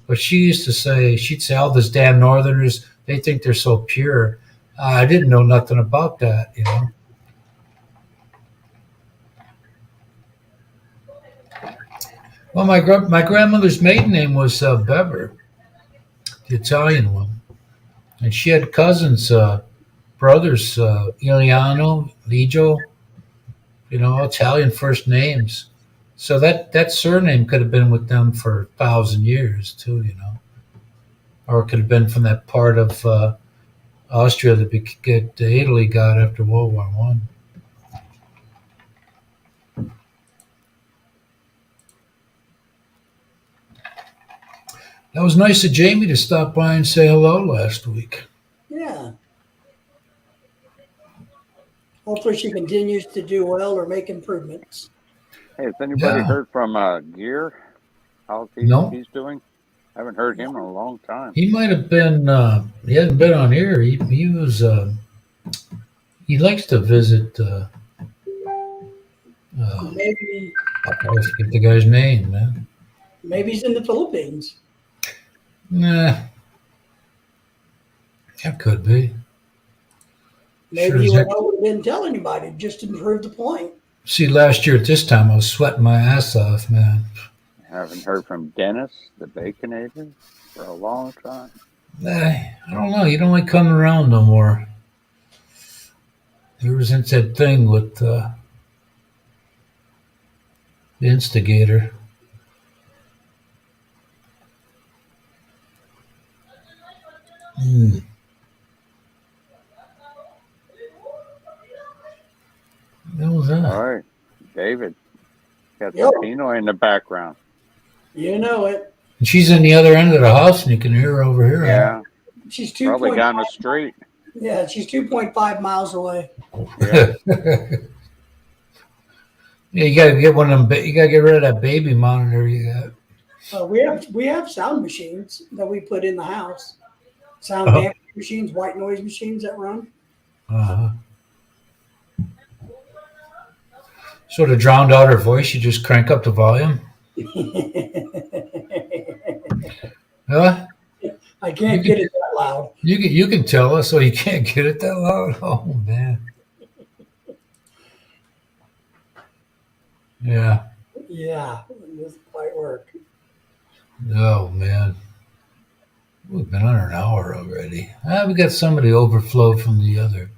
but she'd say, all those damn Northerners, they think they're so pure. I didn't know nothing about that, you know. Well, my grandmother's maiden name was Bever, the Italian one. And she had cousins, brothers, Iliano, Ligio, Italian first names. So that surname could have been with them for 1,000 years too, you know, or it could have been from that part of Austria that Italy got after World War One. That was nice of Jamie to stop by and say hello last week. Yeah. Hopefully she continues to do well or make improvements. Hey, has anybody Yeah. heard from Gear? How No. he's doing? I haven't heard him in a long time. He might have been. He hadn't been on here. He was. He likes to visit. Maybe I always forget the guy's name, man. maybe he's in the Philippines. Nah, that could be. Maybe Sure he as went heck. over and didn't tell anybody just to prove the point. See, last year at this time, I was sweating my ass off, man. Haven't heard from Dennis, the Baconator, for a long time. I don't know. You don't like coming around no more. Ever since that thing with the instigator. Hmm. What was that? All right, David. Got Yo. the Pino in the background. You know it. And she's in the other end of the house, and you can hear her over here. Yeah, She's probably 2.5. down the street. Yeah, she's 2.5 miles away. Yeah. Yeah, you gotta get one of them. You gotta get rid of that baby monitor you got. We have sound machines that we put in the house. Sound Oh. dampening machines, white noise machines that run. Uh-huh. Sort of drowned out her voice. You just crank up the volume. Huh? I can't get it that loud. You can tell us, so you can't get it that loud. Oh man. Yeah. Yeah, it doesn't quite work. Oh man. We've been under an hour already. We got some of the overflow from the other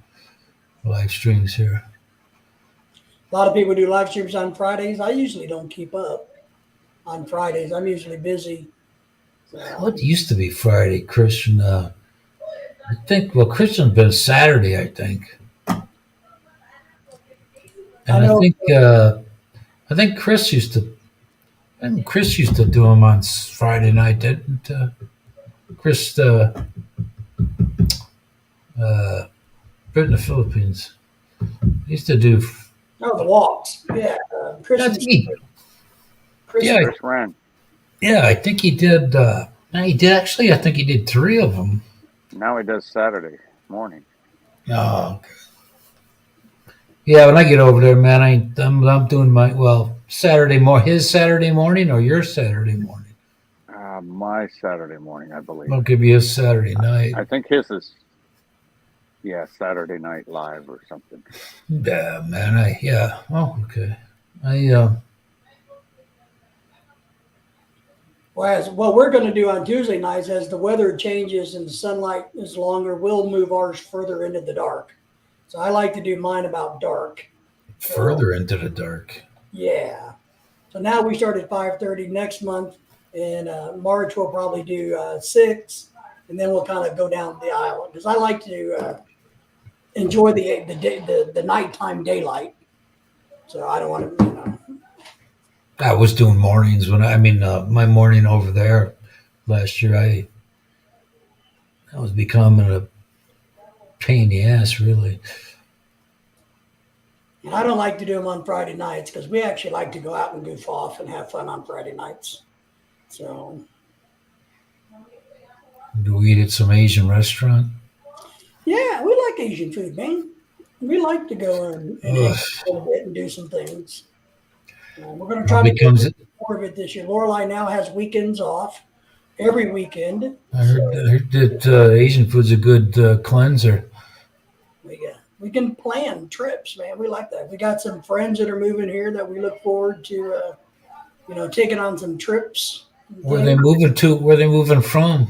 live streams here. A lot of people do live streams on Fridays. I usually don't keep up on Fridays. I'm usually busy. So, What used to be Friday, Christian? I think. Well, Christian's been Saturday, I think. And I think Chris used to. And Chris used to do them on Friday night, didn't Chris? In the Philippines, he used to do. oh, the walks. Yeah, Christmas. That's me. Christmas. Yeah. Chris ran. Yeah, I think he did. He did actually. I think he did 3 of them. Now he does Saturday morning. Oh, okay. Yeah, when I get over there, man, I'm doing my his Saturday morning or your Saturday morning. My Saturday morning, I believe. I'll give you his Saturday night. I think his is, Saturday Night Live or something. Yeah, man. Oh, okay. What we're going to do on Tuesday nights, as the weather changes and the sunlight is longer, we'll move ours further into the dark. So I like to do mine about dark. Further into the dark. Yeah. So now we start at 5:30 next month. In March, we'll probably do 6, and then we'll kind of go down the aisle because I like to enjoy the nighttime daylight. So I don't want to, I was doing mornings my morning over there last year. I was becoming a pain in the ass, really. And I don't like to do them on Friday nights because we actually like to go out and goof off and have fun on Friday nights. So Do we eat at some Asian restaurant? yeah, we like Asian food, man. We like to go and eat a little bit and do some things. We're going to try to do more of it this year. Lorelai now has weekends off every weekend. I heard that Asian food's a good cleanser. We can plan trips, man. We like that. We got some friends that are moving here that we look forward to, taking on some trips. Where are they moving to? Where are they moving from?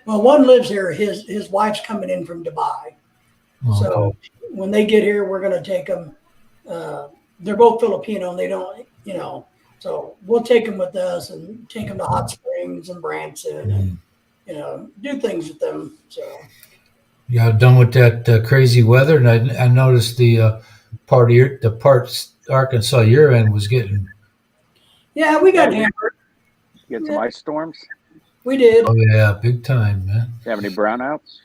Well, one lives here. His wife's coming in from Dubai. Oh, So when they get here, we're going to take them. They're both Filipino, and they don't, So we'll take them with us and take them to Hot Springs and Branson and, do things with them. So, Yeah, done with that crazy weather, and I noticed the parts Arkansas you're in was getting. yeah, we got hammered. You get some ice storms? We did. Oh yeah, big time, man. You have any brownouts?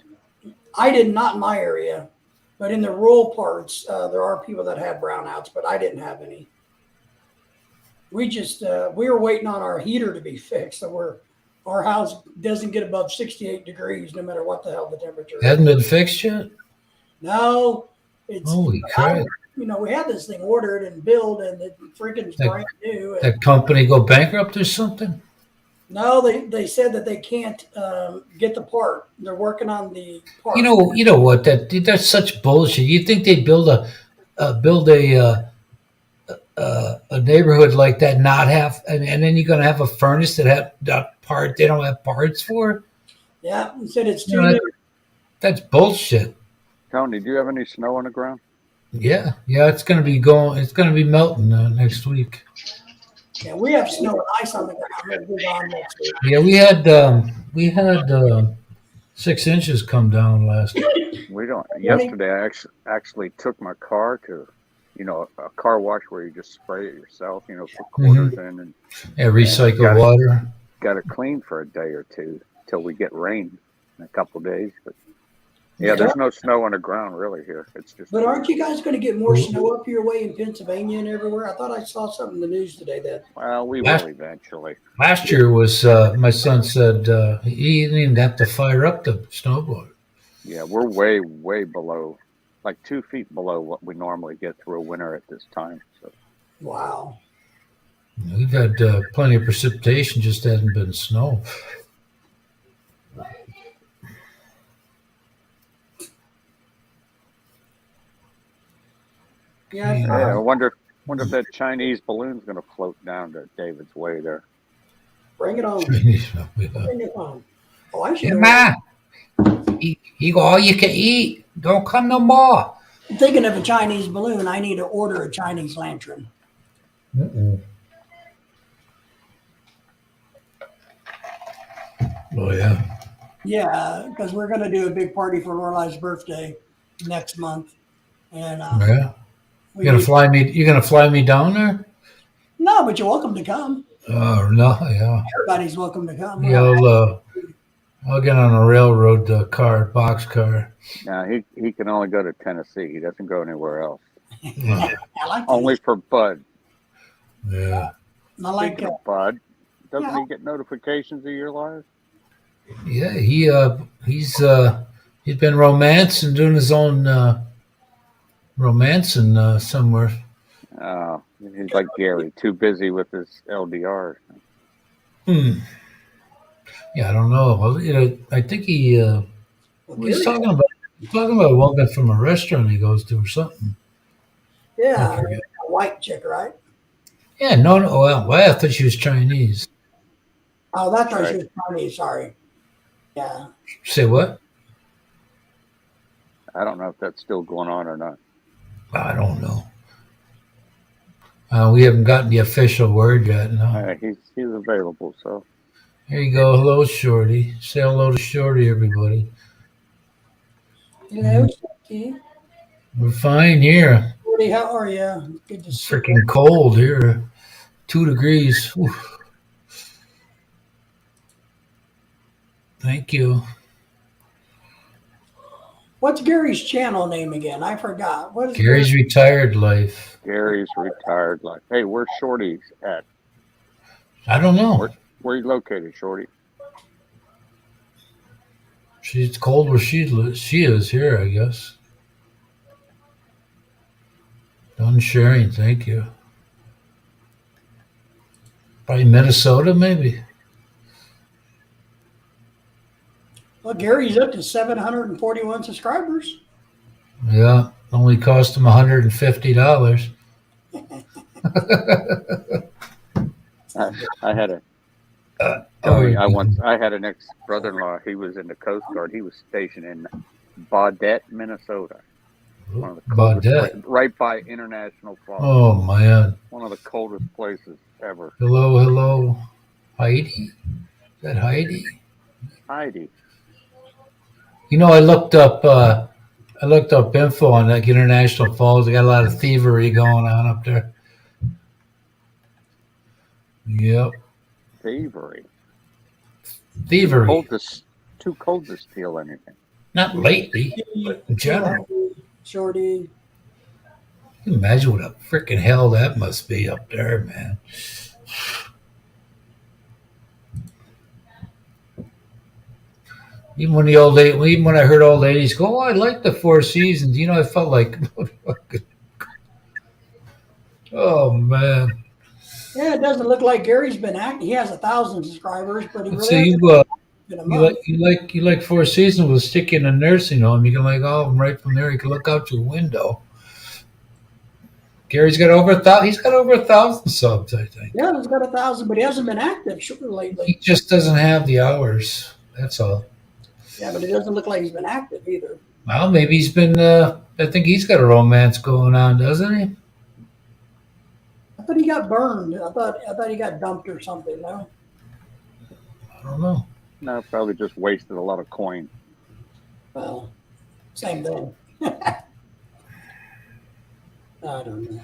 I did not in my area, but in the rural parts, there are people that had brownouts, but I didn't have any. We just we were waiting on our heater to be fixed, so our house doesn't get above 68 degrees no matter what the hell the temperature is. Hasn't been fixed yet. No, it's Holy crap! we had this thing ordered and built, and it freaking brand new. And That company go bankrupt or something? no, they said that they can't get the part. They're working on the part. You know what? That's such bullshit. You think they'd build a neighborhood like that, not have, and then you're gonna have a furnace that they don't have parts for? Yeah, they said it's too You know, new. That's bullshit. Tony, do you have any snow on the ground? Yeah, it's gonna be melting next week. Yeah, we have snow and ice on the ground. It'll be gone next week. Yeah, we had 6 inches come down last week. We don't. Yesterday, I actually took my car to, a car wash where you just spray it yourself, put quarters in and Yeah, recycle water. got it clean for a day or two till we get rain in a couple of days. But yeah, there's no snow on the ground really here. It's just. But aren't you guys going to get more snow up your way in Pennsylvania and everywhere? I thought I saw something in the news today that. Well, we will eventually. Last year was my son said he didn't even have to fire up the snowboard. Yeah, we're way, way below, like 2 feet below what we normally get through a winter at this time. So. Wow. We've had plenty of precipitation, just hasn't been snow. Yeah. Yeah, I wonder if that Chinese balloon's going to float down to David's Way there. Bring it on. Yeah, Bring it on. Oh, I should. Ma, you go all you can eat. Don't come no more. I'm thinking of a Chinese balloon. I need to order a Chinese lantern. Oh yeah. Yeah, because we're going to do a big party for Lorelai's birthday next month, and Yeah. You're gonna fly me down there? No, but you're welcome to come. Oh no, yeah. Everybody's welcome to come. Yeah, I'll get on a railroad box car. Now he can only go to Tennessee. He doesn't go anywhere else. I like that. Only for Bud. Yeah. I like Speaking of Bud, doesn't he get notifications of your live? Yeah, he's been romancing, doing his own romancing somewhere. Oh, he's like Gary, too busy with his LDR. Yeah, I don't know. Well, I think he was talking about a woman from a restaurant he goes to or something. Yeah, I forget. a white chick, right? Yeah, no. Well, I thought she was Chinese. Oh, that's right. She was Chinese. Sorry. Yeah. Say what? I don't know if that's still going on or not. I don't know. We haven't gotten the official word yet. No. He's available, so. Here you go. Hello, Shorty. Say hello to Shorty, everybody. Hello, Shorty. We're fine here. Shorty, how are you? Good to It's see you. freaking cold here. 2 degrees. Oof. Thank you. What's Gary's channel name again? I forgot. What is Gary's Retired Life. Gary's retired life. Hey, where's Shorty at? I don't know. Where you located, Shorty? She's cold where she is here, I guess. Done sharing, thank you. Probably Minnesota, maybe. Well, Gary's up to 741 subscribers. Yeah, only cost him $150. I had a I had an ex brother-in-law. He was in the Coast Guard. He was stationed in Baudette, Minnesota. One of the About coldest that. right by International Falls. Oh man. One of the coldest places ever. Hello. Heidi? Is that Heidi? Heidi. You know, I looked up info on like International Falls. They got a lot of thievery going on up there. Yep. Thievery. Thievery. Too cold to steal anything. Not lately, but in general. Shorty. Can you imagine what a freaking hell that must be up there, man. Even when I heard old ladies go, "Oh, I like the Four Seasons," you know, I felt like, oh man. Yeah, it doesn't look like Gary's been acting. He has 1,000 subscribers, but he really So hasn't been a month. you like Four Seasons will stick you in a nursing home. You can like all of them right from there. You can look out your window. Gary's got over 1,000. He's got over 1,000 subs, I think. Yeah, he's got 1,000, but he hasn't been active lately. He just doesn't have the hours. That's all. Yeah, but it doesn't look like he's been active either. Well, maybe he's been. I think he's got a romance going on, doesn't he? I thought he got burned. I thought he got dumped or something. No. I don't know. No, probably just wasted a lot of coin. Well, same thing. I don't know.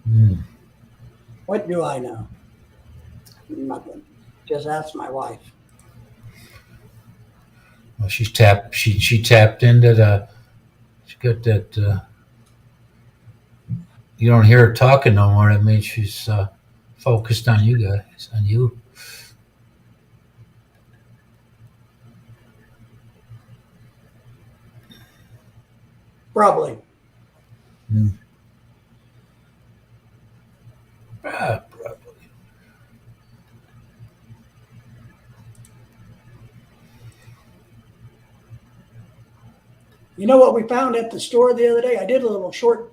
Hmm. What do I know? Nothing. Just ask my wife. Well, she tapped into the. She got that. You don't hear her talking no more. That means she's focused on you guys, on you. Probably. Probably. You know what we found at the store the other day? I did a little short,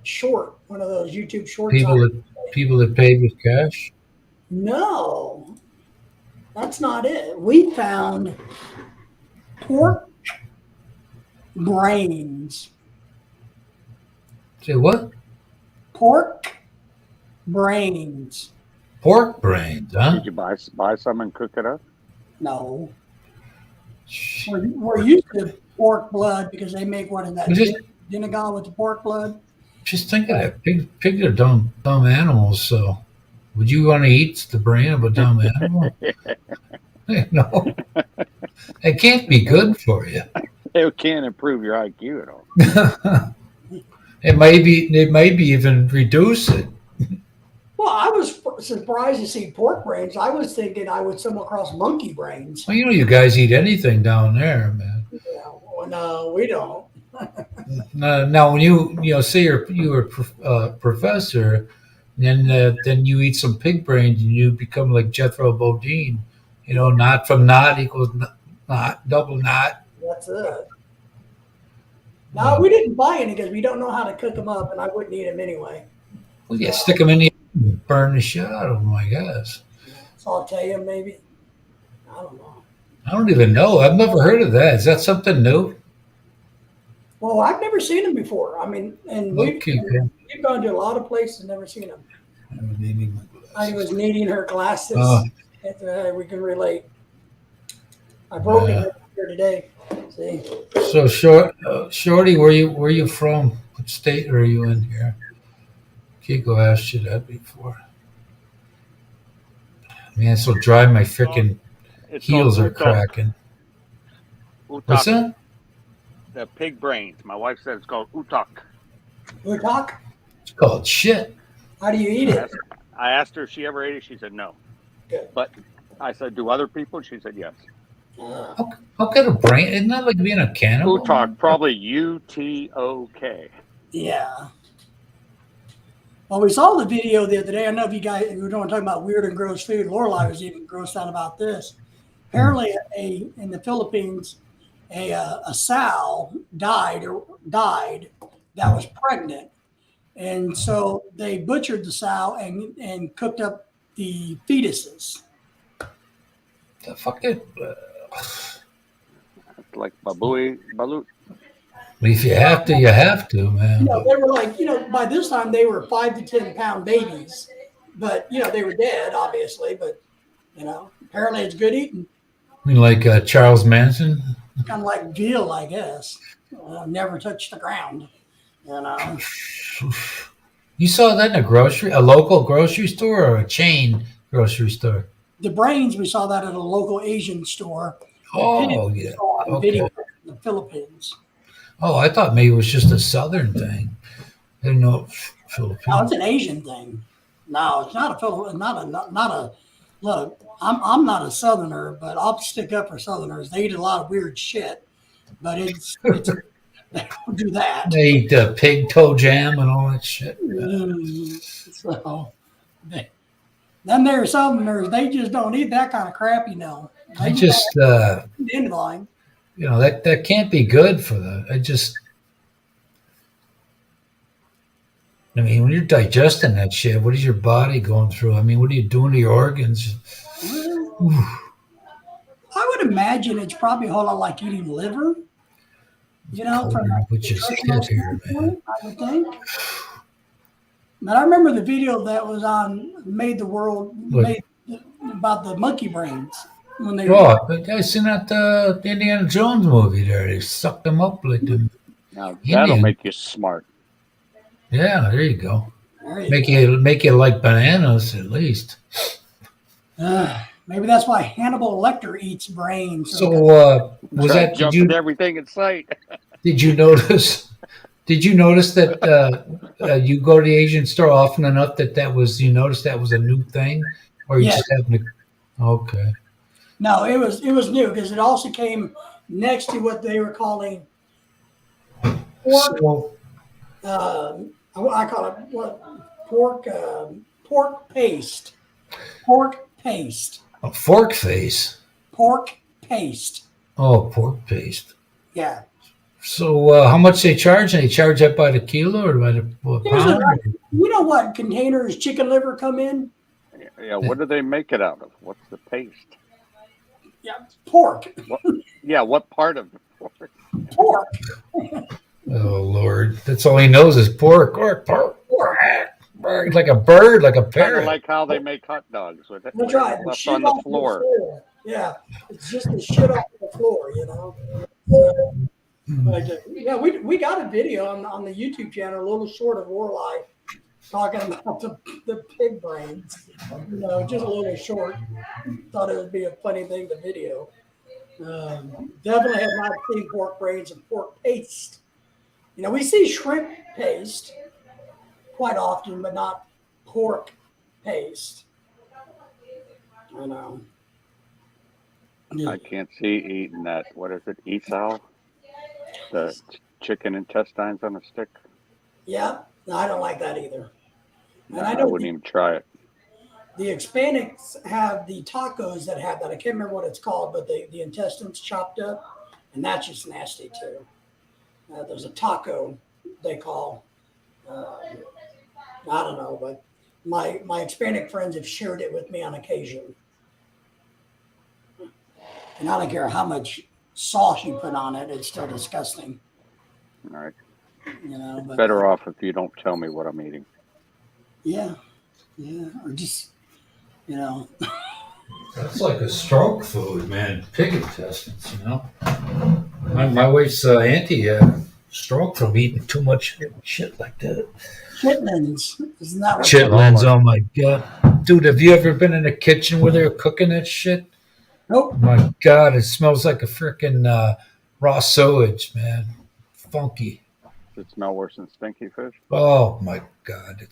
one of those YouTube shorts. People that paid with cash. No, that's not it. We found pork brains. Say what? Pork brains. Pork brains, huh? Did you buy some and cook it up? No. We're used to pork blood because they make one in that vinegar with the pork blood. Just think of that. Pigs are dumb animals. So, would you want to eat the brain of a dumb animal? No, it can't be good for you. It can't improve your IQ at all. It might be even reduce it. Well, I was surprised to see pork brains. I was thinking I would stumble across monkey brains. Well, you guys eat anything down there, man. Yeah, well, no, we don't. Now, when you say you're a professor, then you eat some pig brains and you become like Jethro Bodine. Not from not equals not, double not. That's it. No, we didn't buy any because we don't know how to cook them up, and I wouldn't eat them anyway. Well, yeah, stick them in the oven, burn the shit out of them, I guess. Saute them, maybe. I don't know. I don't even know. I've never heard of that. Is that something new? Well, I've never seen them before. I mean, and we've gone to a lot of places, never seen them. I was needing her glasses. We can relate. I broke it here today. See. So, Shorty, where you from? What state are you in here? Kiko asked you that before. Man, it's so dry. My freaking heels are cracking. What's that? The pig brains. My wife said it's called utak. Utak? It's called shit. How do you eat it? I asked her if she ever ate it. She said no. Good. But I said, do other people? She said yes. How could a brain? Isn't that like being a cannibal? Utok, probably UTOK. Yeah. Well, we saw the video the other day. I don't know if you guys, we were talking about weird and gross food. Lorelai was even grossed out about this. Apparently, in the Philippines, a sow died that was pregnant, and so they butchered the sow and cooked up the fetuses. The fucking like balut. If you have to, you have to, man. They were like, by this time they were 5 to 10 pound babies, but they were dead, obviously. But apparently it's good eating. I mean, like Charles Manson. Kind of like veal, I guess. Never touched the ground. You saw that in a local grocery store or a chain grocery store? The brains, we saw that at a local Asian store. Oh, yeah. On video in the Philippines. Oh, I thought maybe it was just a Southern thing. I didn't know Philippines. No, it's an Asian thing. No, it's not a Philippine. Not a. Look, I'm not a Southerner, but I'll stick up for Southerners. They eat a lot of weird shit, but it's they don't do that. They eat pig toe jam and all that shit. So, then there are Southerners. They just don't eat that kind of crap, I just end line. that can't be good for them. I mean, when you're digesting that shit, what is your body going through? I mean, what are you doing to your organs? I would imagine it's probably a whole lot like eating liver. Which is hit here, man. I would think. But I remember the video that was on made about the monkey brains when they. Oh, I seen that the Indiana Jones movie there. They sucked them up like them. Now that'll make you smart. Yeah, there you go. Make you like bananas at least. Maybe that's why Hannibal Lecter eats brains. So was that jumping everything in sight? Did you notice? Did you notice that you go to the Asian store often enough that was you noticed that was a new thing, or you just happened to? Okay. No, it was new because it also came next to what they were calling pork. I call it pork paste. Pork paste. A fork face. Pork paste. Oh, pork paste. Yeah. So how much they charge? They charge that by the kilo or by the pound? You know what containers chicken liver come in? Yeah. What do they make it out of? What's the paste? Yeah, pork. What part of the pork? Pork. Oh Lord, that's all he knows is pork. Pork. Like a bird, like a parrot. Kind of like how they make hot dogs with it That's right. left on the floor. Yeah, it's just the shit off the floor, So, we got a video on the YouTube channel, a little short of War Life, talking about the pig brains. Just a little short. Thought it would be a funny thing to video. Definitely have not seen pork brains and pork paste. We see shrimp paste quite often, but not pork paste. I know. I can't see eating that. What is it? Esau? The chicken intestines on a stick? Yeah. No, I don't like that either. And I wouldn't even try it. The Hispanics have the tacos that have that. I can't remember what it's called, but the intestines chopped up, and that's just nasty too. There's a taco they call. I don't know, but my Hispanic friends have shared it with me on occasion. And I don't care how much sauce you put on it, it's still disgusting. All right. But, better off if you don't tell me what I'm eating. Yeah. Or just, That's like a stroke food, man. Pig intestines, My wife's auntie had stroke from eating too much shit like that. Chitlins. Isn't that what Chitlins, oh my God. Dude, have you ever been in the kitchen where they're cooking that shit? Nope. My God, it smells like a freaking raw sewage, man. Funky. Does it smell worse than stinky fish? Oh my God.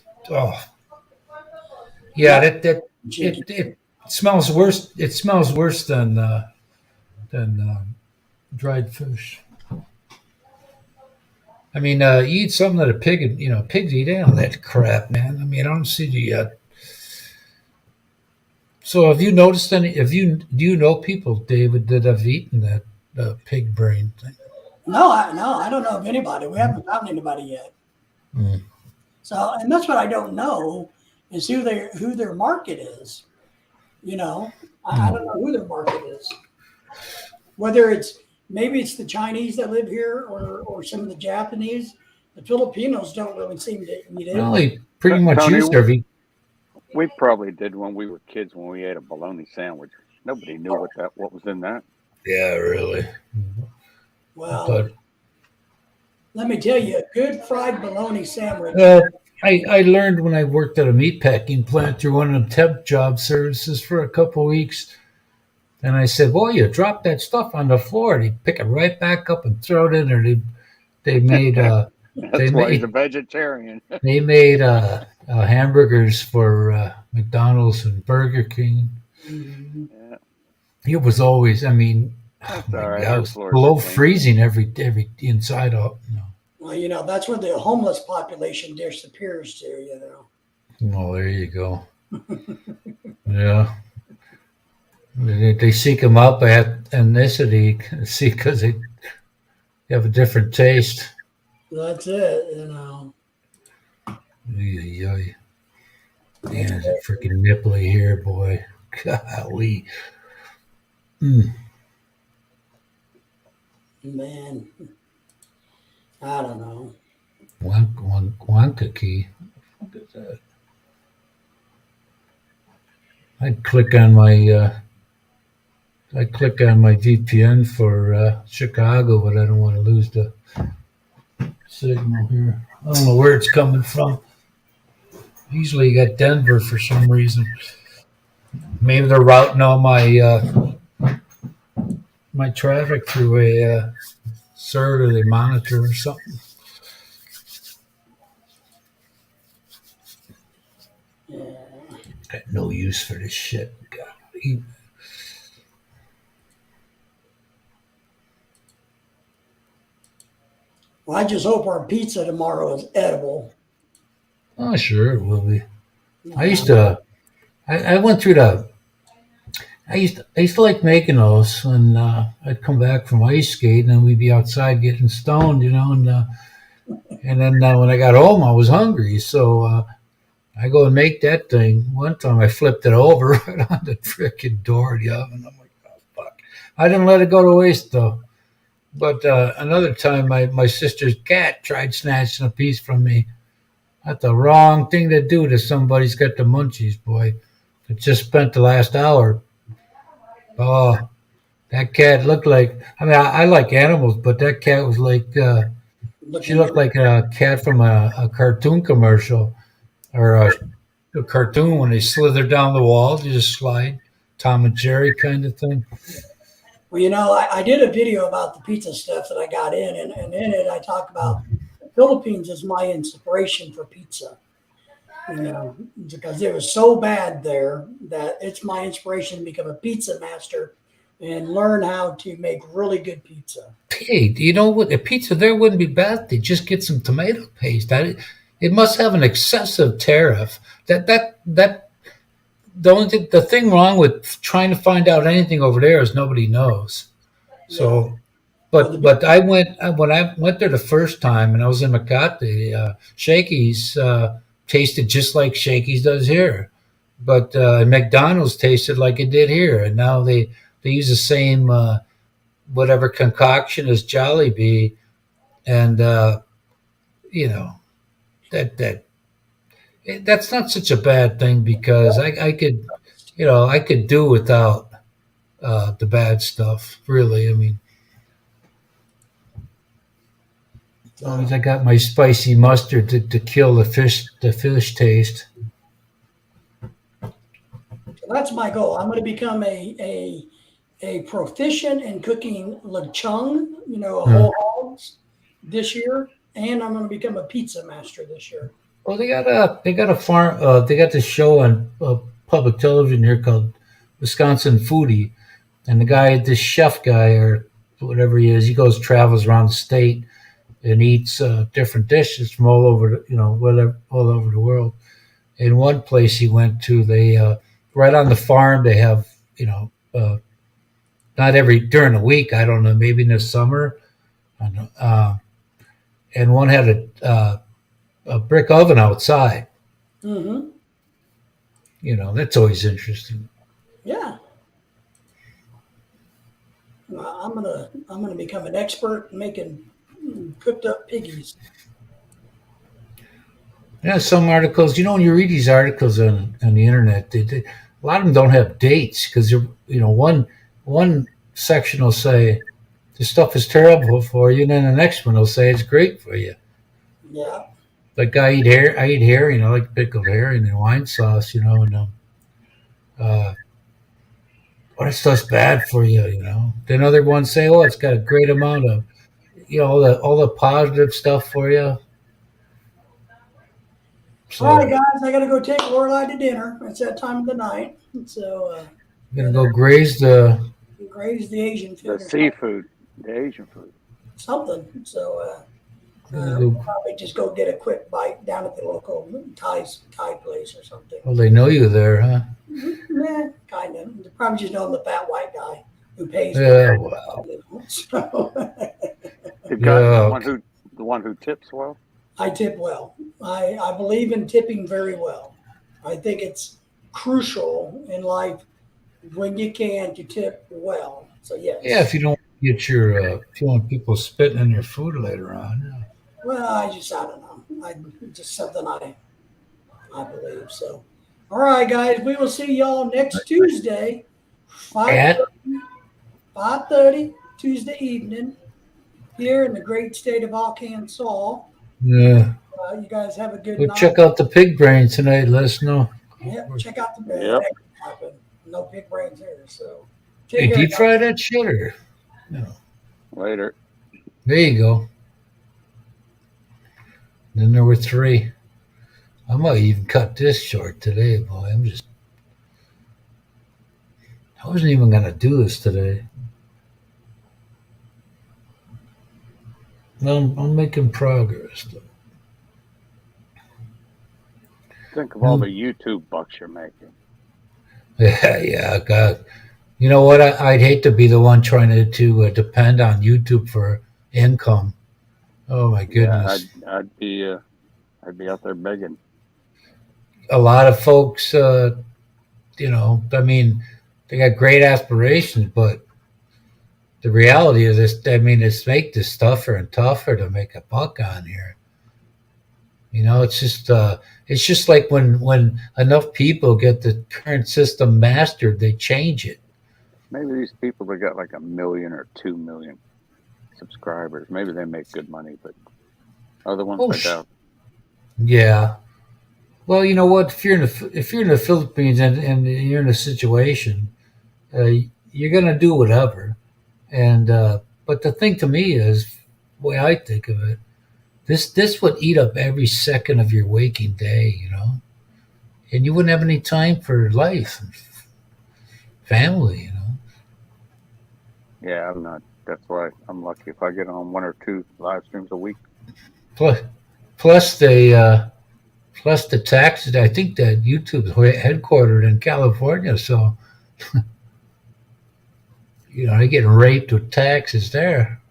Yeah, it smells worse. It smells worse than dried fish. I mean, you eat something that a pig, pigs eat all that crap, man. I mean, I don't see the. So, have you noticed any? Do you know people, David, that have eaten that pig brain thing? No, I don't know of anybody. We haven't found anybody yet. Mm. So, and that's what I don't know is who their market is. I don't know who their market is. Whether it's maybe it's the Chinese that live here or some of the Japanese. The Filipinos don't really seem to eat it. Well, they pretty much Tony, used every. We probably did when we were kids when we ate a bologna sandwich. Nobody knew what was in that. Yeah, really. Well, But let me tell you, a good fried bologna sandwich. I learned when I worked at a meat packing plant through one of them temp job services for a couple of weeks. And I said, "Boy, you drop that stuff on the floor." And he'd pick it right back up and throw it in there. They made That's why he's a vegetarian. they made hamburgers for McDonald's and Burger King. Mhm. Yeah, It was always, I mean, that's my all right. God, it Your was floors below are clean. freezing every inside out. Well, that's where the homeless population disappears to. Oh, there you go. Yeah. They seek them out by ethnicity, see, because they have a different taste. That's it. Man, it's a freaking nipply here, boy. Golly. Man, I don't know. Wankaki. What is that? I'd click on my VPN for Chicago, but I don't want to lose the signal here. I don't know where it's coming from. Usually you got Denver for some reason. Maybe they're routing all my traffic through a server they monitor or something. Yeah. Got no use for this shit. God. Well, I just hope our pizza tomorrow is edible. Oh, sure it will be. I went through I used to like making those when I'd come back from ice skating and we'd be outside getting stoned, and then when I got home I was hungry, so I go and make that thing. One time I flipped it over right on the frickin' door of the oven. I'm like, oh fuck! I didn't let it go to waste though. But another time my sister's cat tried snatching a piece from me. That's the wrong thing to do to somebody's got the munchies, boy. It just spent the last hour. Oh, that cat looked like, I like animals, but that cat was like, she looked like a cat from a cartoon commercial or a cartoon when they slither down the wall, they just slide. Tom and Jerry kind of thing. Well, I did a video about the pizza stuff that I got in, and in it I talk about the Philippines is my inspiration for pizza. Because it was so bad there that it's my inspiration to become a pizza master and learn how to make really good pizza. Hey, you know what? The pizza there wouldn't be bad. They just get some tomato paste. It must have an excessive tariff. The thing wrong with trying to find out anything over there is nobody knows. So, but I went when I went there the first time, and I was in Makati. Shakey's tasted just like Shakey's does here, but McDonald's tasted like it did here, and now they use the same whatever concoction as Jollibee, and that's not such a bad thing because I could do without the bad stuff. Really, I mean, as long as I got my spicy mustard to kill the fish taste. That's my goal. I'm going to become a proficient in cooking lechon, whole hogs this year, and I'm going to become a pizza master this year. Well, they got a farm. They got this show on public television here called Wisconsin Foodie, and the guy, this chef guy or whatever he is, he travels around the state and eats different dishes from all over, all over the world. In one place he went to, they right on the farm they have, not during the week. I don't know, maybe in the summer, and one had a brick oven outside. Mm-hmm. That's always interesting. Yeah. I'm gonna become an expert making cooked up piggies. Yeah, some articles. When you read these articles on the internet, a lot of them don't have dates because one section will say this stuff is terrible for you, and then the next one will say it's great for you. Yeah. Like I eat herring. I like pickled herring and wine sauce. But it's just bad for you. Then other ones say, oh, it's got a great amount of all the positive stuff for you. So All right, guys, I got to go take Lorelai to dinner. It's that time of the night. So I'm gonna go graze the. graze the Asian The food. seafood, the Asian food. Something. So Gonna go, probably just go get a quick bite down at the local Thai place or something. well, they know you there, huh? Yeah, kind of. They probably just know the fat white guy who pays. Yeah, well, So The guy, Yeah. the one who tips well. I tip well. I believe in tipping very well. I think it's crucial in life when you can to tip well. So yes. yeah. If you don't get if you want people spitting in your food later on, yeah. Well, I don't know. Just something I believe. So, all right, guys, we will see y'all next Tuesday, 5:30 Tuesday evening, here in the great state of Arkansas. Yeah. You guys have a good Go night. check out the pig brain tonight. Let us know. Yep, check out the bed. Yep. No pig brains here. So, Hey, take care, deep fry that shit, or Later. there you go. Then there were 3. I might even cut this short today, boy. I wasn't even gonna do this today. No, I'm making progress. Though. Think of all the YouTube bucks you're making. Yeah, God. You know what? I'd hate to be the one trying to depend on YouTube for income. Oh my goodness! Yeah, I'd be out there begging. A lot of folks, I mean, they got great aspirations, but the reality of this, it's make this tougher and tougher to make a buck on here. It's just like when enough people get the current system mastered, they change it. Maybe these people that got like 1 million or 2 million subscribers, maybe they make good money, but other ones I doubt. Yeah. Well, you know what? If you're in the Philippines and you're in a situation, you're gonna do whatever. And but the thing to me is, the way I think of it, this would eat up every second of your waking day, and you wouldn't have any time for life and family, Yeah, I'm not. That's why I'm lucky if I get on 1 or 2 live streams a week. Plus the taxes. I think that YouTube's headquartered in California, so they're getting raped with taxes there.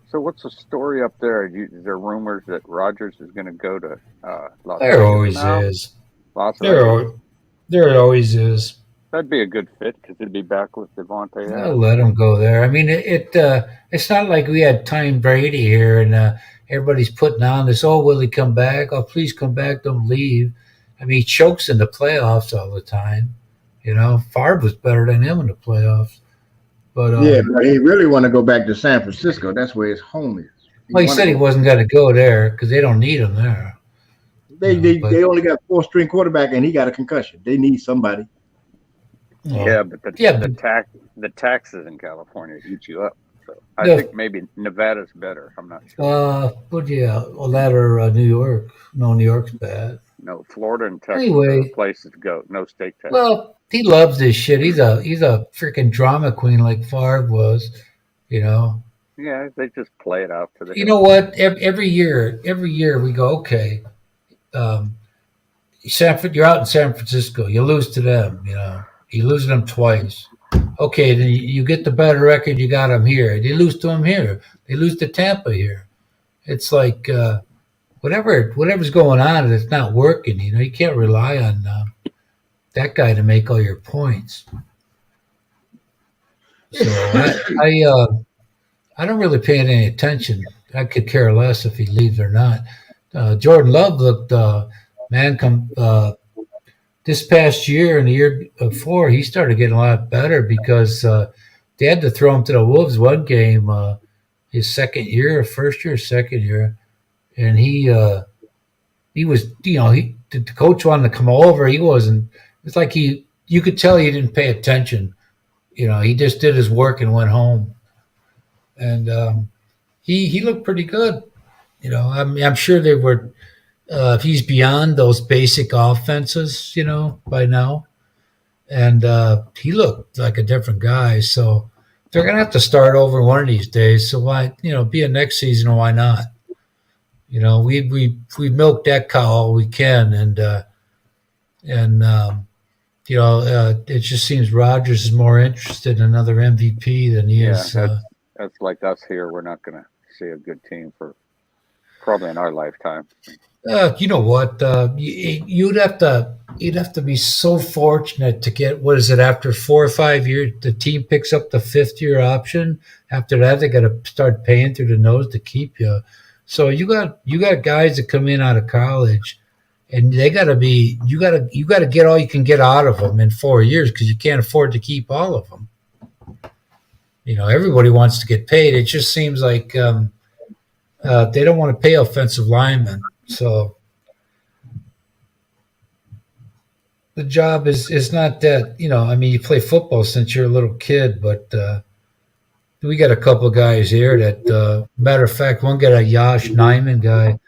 So what's the story up there? Is there rumors that Rogers is going to go to Las Vegas There always now? is. Las Vegas. There always is. That'd be a good fit because it'd be back with Devontae. I'll let him go there. I mean, it's not like we had Tom Brady here and everybody's putting on this. Oh, will he come back? Oh, please come back! Don't leave. I mean, he chokes in the playoffs all the time. Favre was better than him in the playoffs. But yeah, but he really want to go back to San Francisco. That's where his home is. He said he wasn't going to go there because they don't need him there. They only got 4-string quarterback, and he got a concussion. They need somebody. Yeah, but the taxes in California eat you up. So I think maybe Nevada's better. I'm not sure. But yeah, well, that or New York. No, New York's bad. No, Florida and Texas are the places to go. No state tax. Well, he loves this shit. He's a freaking drama queen like Favre was. Yeah, they just play it out to the. You know what? Every year we go, okay. You're out in San Francisco. You lose to them. You lose them twice. Okay, then you get the better record. You got them here. They lose to them here. They lose to Tampa here. It's like whatever's going on, it's not working. You can't rely on that guy to make all your points. So I don't really pay any attention. I could care less if he leaves or not. Jordan Love looked this past year and the year before, he started getting a lot better because they had to throw him to the Wolves one game, his second year, and he was, the coach wanted to come over. He wasn't. It's like you could tell he didn't pay attention. He just did his work and went home, and he looked pretty good. I'm sure they were. If he's beyond those basic offenses, by now, and he looked like a different guy. So they're gonna have to start over one of these days. So why, be a next season, or why not? We milk that cow all we can, and it just seems Rodgers is more interested in another MVP than he is. That's like us here. We're not gonna see a good team for probably in our lifetime. You know what? You'd have to be so fortunate to get, what is it, after 4 or 5 years, the team picks up the fifth-year option. After that, they got to start paying through the nose to keep you. So you got guys that come in out of college, and you got to get all you can get out of them in 4 years because you can't afford to keep all of them. Everybody wants to get paid. It just seems like they don't want to pay offensive linemen. So the job is not that, you play football since you're a little kid, but we got a couple of guys here that, matter of fact, one guy, a Josh Nyman guy,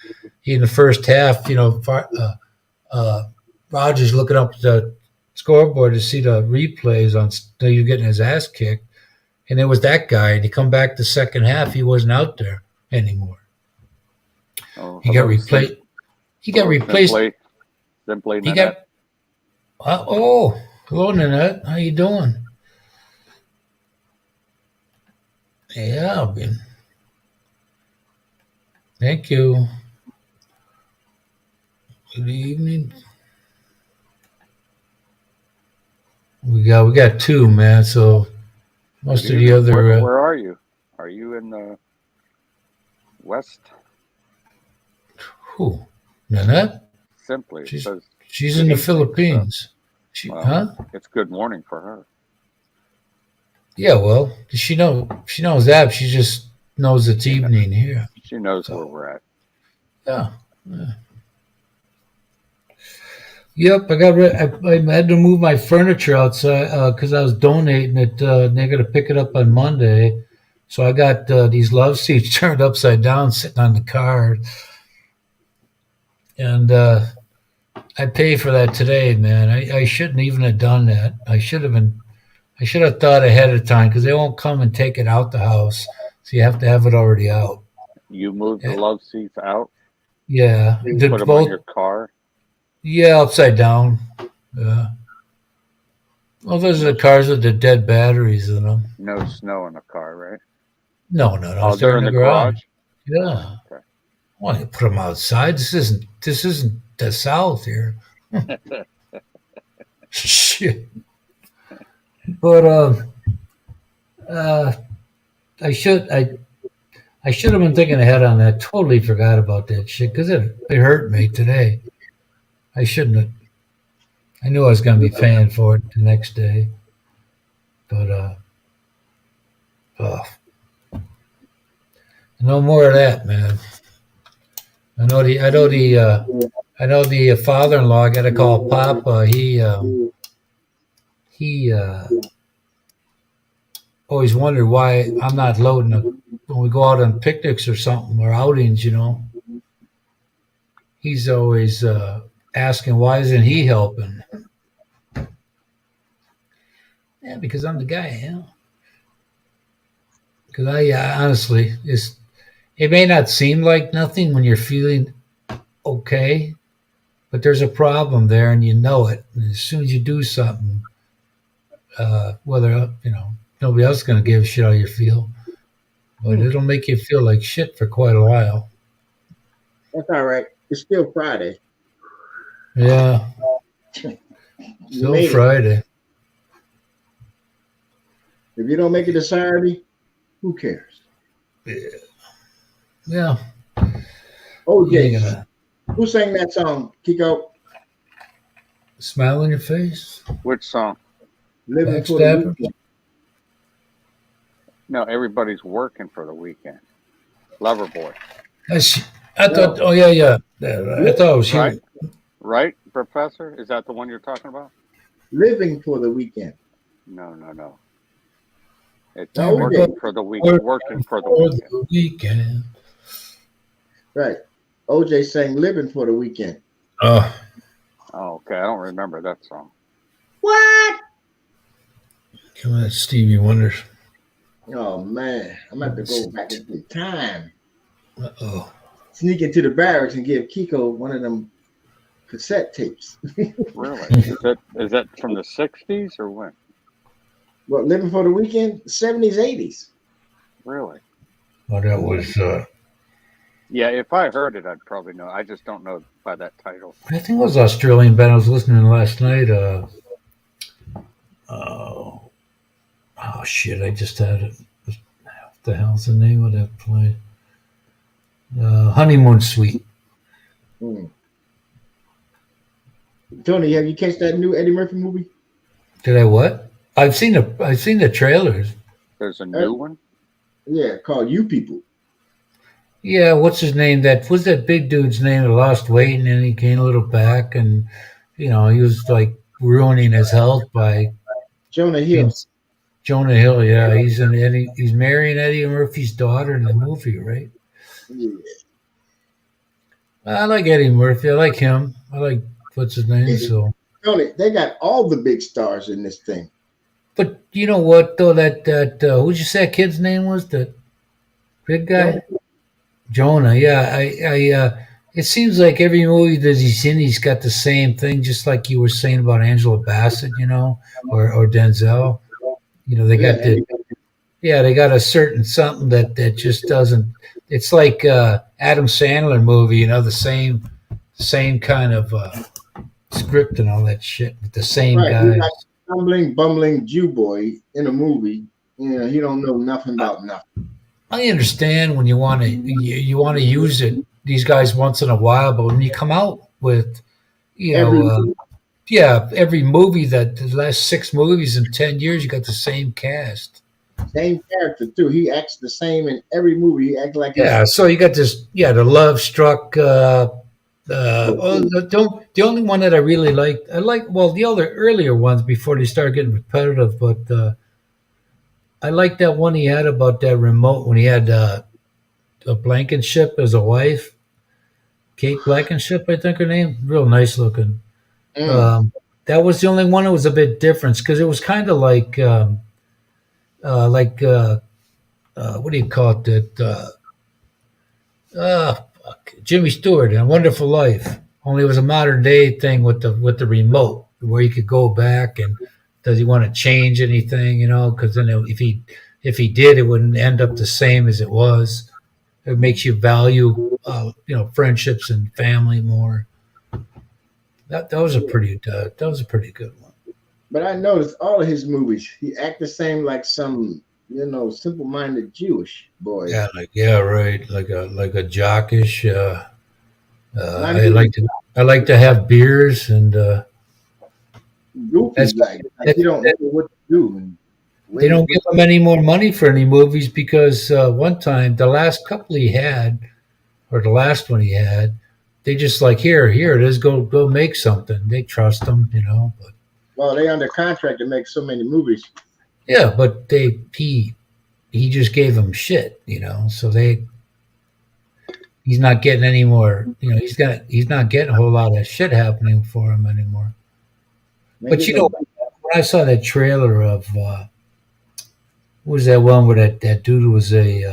he in the first half, Rodgers looking up the scoreboard to see the replays on you getting his ass kicked. And it was that guy, and he come back the second half, he wasn't out there anymore. He got replaced. Simply Nanette. Hello, Nanette. How you doing? Yeah, thank you. Good evening. We got two, man. So most of the other. Where are you? Are you in the West? Who? Nanette? Simply. She's in the Philippines. It's good morning for her. Yeah, well, she knows that. She just knows it's evening here. She knows where we're at. Yeah. Yep, I had to move my furniture outside because I was donating it. They're going to pick it up on Monday. So I got these love seats turned upside down sitting on the car. And I pay for that today, man. I shouldn't even have done that. I should have thought ahead of time because they won't come and take it out the house. So you have to have it already out. You moved the love seats out? Yeah. You put them on your car? Yeah, upside down. Yeah. Well, those are the cars with the dead batteries in them. No snow in the car, right? No. Oh, they're in the garage? Yeah. Okay. Well, you put them outside. This isn't the South here. Shit. But I should have been thinking ahead on that. Totally forgot about that shit because it hurt me today. I shouldn't have. I knew I was going to be paying for it the next day, but no more of that, man. I know the father-in-law. I got to call Papa. He always wondered why I'm not loading up when we go out on picnics or something or outings. He's always asking why isn't he helping? Yeah, because I'm the guy. Because I honestly, it may not seem like nothing when you're feeling okay, but there's a problem there and you know it. And as soon as you do something, whether nobody else is going to give a shit how you feel, but it'll make you feel like shit for quite a while. That's all right. It's still Friday. Yeah. Still Friday. If you don't make it a Saturday, who cares? Yeah. OJ, Gonna who sang that song, Kiko? smile on your face. Which song? Living for the Backstabber. Weekend. No, everybody's working for the weekend. Loverboy, I thought. Oh yeah, yeah. I thought it was right? here. Right, Professor? Is that the one you're talking about? Living for the Weekend. No. It's No, working for the week. Working for the weekend. the weekend. Right. OJ sang Living for the Weekend. Oh, Oh, okay. I don't remember that song. What? come on, Stevie Wonder. Oh man, I'm gonna have to go back in time. Oh, Sneak into the barracks and give Kiko one of them cassette tapes. Really? Is that from the 60s or when? What, Living for the Weekend? 70s, 80s. Really? well, that was. Yeah, if I heard it, I'd probably know. I just don't know by that title. I think it was Australian band I was listening to last night. Oh shit! I just had it. What the hell's the name of that play? Honeymoon Suite. Hmm. Tony, have you catch that new Eddie Murphy movie? Did I what? I've seen the trailers. There's a new one? Yeah, called You People. Yeah, what's his name? That was that big dude's name that lost weight and then he gained a little back, and he was like ruining his health by Jonah Hill. Jonah Hill. Yeah, he's marrying Eddie Murphy's daughter in the movie, right? Yeah. I like Eddie Murphy. I like him. I like what's his name. So, Tony, they got all the big stars in this thing. but you know what though? That who'd you say that kid's name was? That big guy. Jonah, yeah, it seems like every movie that he's in, he's got the same thing, just like you were saying about Angela Bassett, or Denzel. They got they got a certain something that just doesn't. It's like Adam Sandler movie, the same kind of script and all that shit with the same Right, guys. you got stumbling, bumbling Jew boy in a movie. He don't know nothing about nothing. I understand when you want to use it, these guys once in a while, but when you come out with every movie that the last 6 movies in 10 years, you got the same cast. Same character too. He acts the same in every movie. He acts like So you got this, the Love Struck. The only one that I really liked, the other earlier ones before they started getting repetitive, but I like that one he had about that remote when he had a Blankenship as a wife. Kate Blankenship, I think her name. Real nice looking. That was the only one that was a bit different because it was kind of like what do you call it? Jimmy Stewart and A Wonderful Life. Only it was a modern day thing with the remote where you could go back and does he want to change anything? Because then if he did, it wouldn't end up the same as it was. It makes you value friendships and family more. That was a pretty good one. But I noticed all of his movies, he act the same like some simple-minded Jewish boy. Yeah, right. Like a jockish. I like to have beers and. Goofy, like you don't know what to do. They don't give him any more money for any movies because one time, the last couple he had, or the last one he had, they just like, here it is, go make something. They trust him, But well, they under contract to make so many movies. Yeah, but he just gave them shit, So he's not getting any more. He's not getting a whole lot of shit happening for him anymore. But when I saw that trailer of what was that one where that dude was with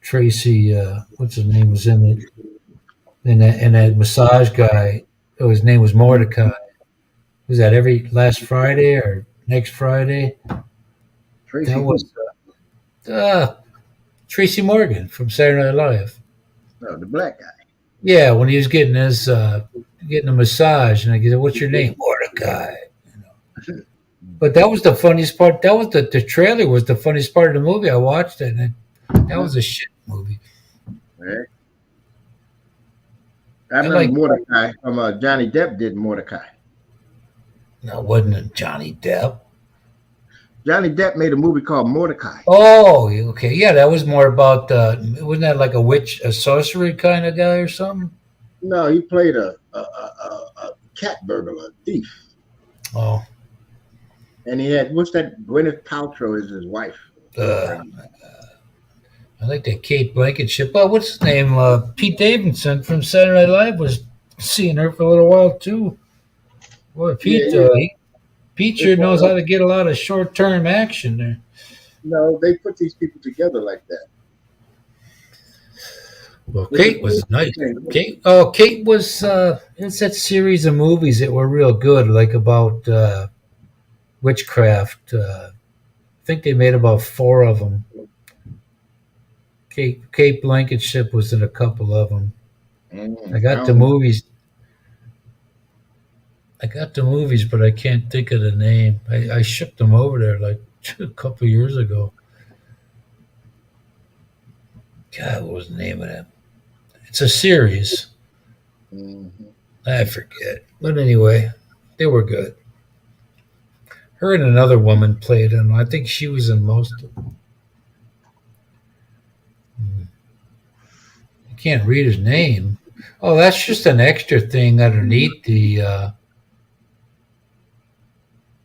Tracy, what's his name was in it, and that massage guy, his name was Mordecai. Was that every last Friday or next Friday? Tracy, that was Tracy Morgan from Saturday Night Live. No, the black guy. Yeah, when he was getting his getting a massage, and I said, "What's your name?" Mordecai. But that was the funniest part. That was the trailer was the funniest part of the movie. I watched it, and that was a shit movie. Yeah. I remember like- Mordecai from Johnny Depp did Mordecai. No, it wasn't it Johnny Depp? Johnny Depp made a movie called Mordecai. Oh, okay, yeah, that was more about wasn't that like a witch, a sorcery kind of guy or something? No, he played a cat burglar, a thief. Oh, And he had, what's that? Gwyneth Paltrow is his wife. I like that Kate Blankenship. Oh, what's his name? Pete Davidson from Saturday Night Live was seeing her for a little while too. Boy, Pete, Yeah. Pete sure knows how to get a lot of short-term action there. No, they put these people together like that. Well, Kate was nice. Kate was. It's that series of movies that were real good, like about witchcraft. I think they made about 4 of them. Kate Blankenship was in a couple of them. I got the movies. But I can't think of the name. I shipped them over there like a couple years ago. God, what was the name of that? It's a series. I forget. But anyway, they were good. Her and another woman played them. I think she was in most of them. I can't read his name. Oh, that's just an extra thing underneath the.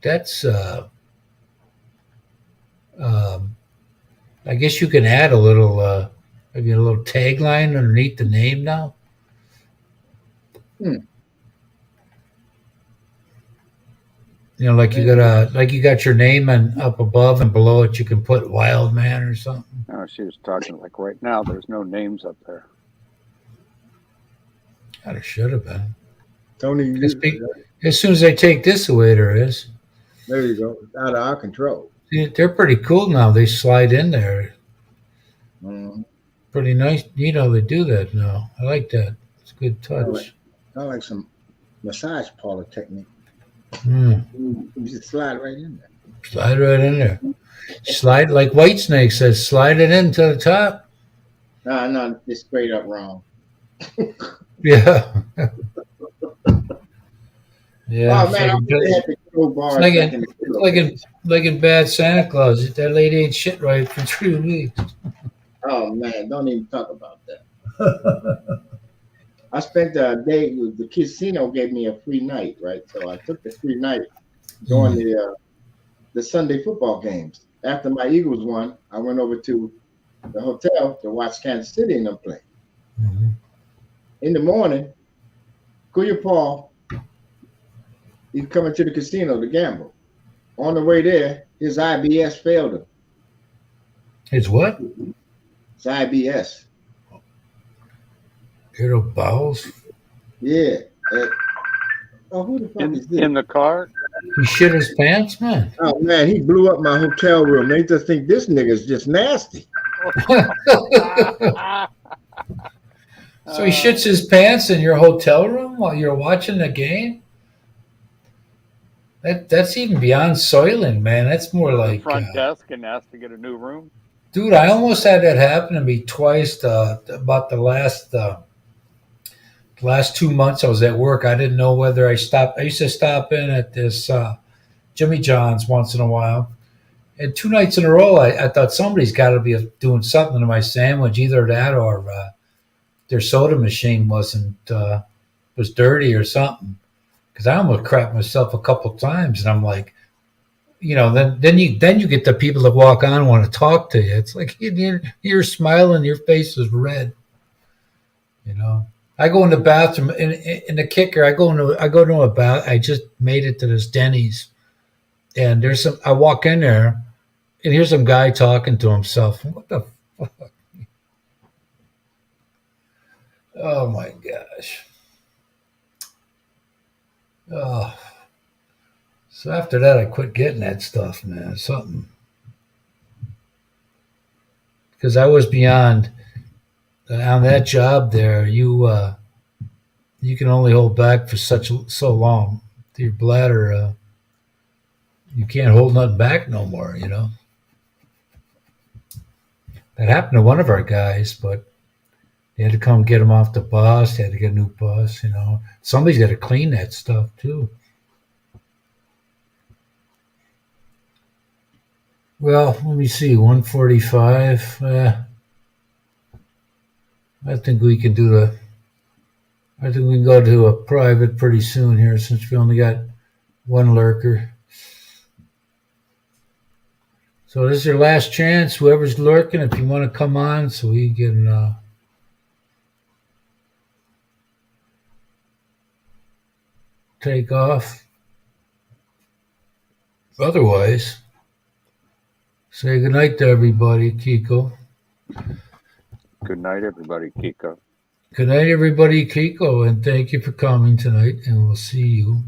That's. I guess you can add a little, maybe a little tagline underneath the name now. You know, like you got your name and up above and below it, you can put Wild Man or something. No, she was talking like right now. There's no names up there. God, it should have been. Tony, As soon as they take this away, there is. there you go. It's out of our control. See, they're pretty cool now. They slide in there. Pretty nice. You know, they do that now. I like that. It's a good touch. I like some massage parlor technique. Mm. You just slide right in there. Slide right in there. Slide like Whitesnake says. Slide it into the top. No, it's straight up wrong. Yeah. Yeah. Oh man, I really had to go bars. Like in Bad Santa Claus. That lady ain't shit right for 3 weeks. Oh man, don't even talk about that. I spent a day with the casino. Gave me a free night, right? So I took the free night during the Sunday football games. After my Eagles won, I went over to the hotel to watch Kansas City and them play. Mm-hmm. In the morning, Kuya Paul, he's coming to the casino to gamble. On the way there, his IBS failed him. It's what? It's IBS. Little bowels. Yeah. Who the fuck is this? In the car? He shit his pants, man. Oh man, he blew up my hotel room. They just think this nigga's just nasty. So he shits his pants in your hotel room while you're watching the game? That's even beyond soiling, man. That's more like front desk and asked to get a new room. Dude, I almost had that happen to me twice. About the last 2 months I was at work. I didn't know whether I stopped. I used to stop in at this Jimmy John's once in a while. And 2 nights in a row, I thought somebody's got to be doing something to my sandwich, either that or their soda machine was dirty or something. Because I almost crapped myself a couple times, and I'm like, you know, then you get the people that walk on and want to talk to you. It's like you're smiling, your face is red. You know, I go in the bathroom, in the kicker. I go to a bath. I just made it to this Denny's, and I walk in there, and here's some guy talking to himself. What the fuck? Oh my gosh. Oh. So after that, I quit getting that stuff, man. Something. Because I was beyond, on that job there, you can only hold back for so long. Your bladder, You can't hold nothing back no more, you know. That happened to one of our guys, but they had to come get him off the bus. They had to get a new bus, you know. Somebody's got to clean that stuff too. Well, let me see, 145. I think we can do I think we can go to a private pretty soon here since we only got one lurker. So this is your last chance. Whoever's lurking, if you want to come on so we can take off. Otherwise, say goodnight to everybody, Kiko. Good night, everybody, Kiko. Good night, everybody, Kiko, and thank you for coming tonight, and we'll see you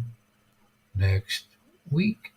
next week.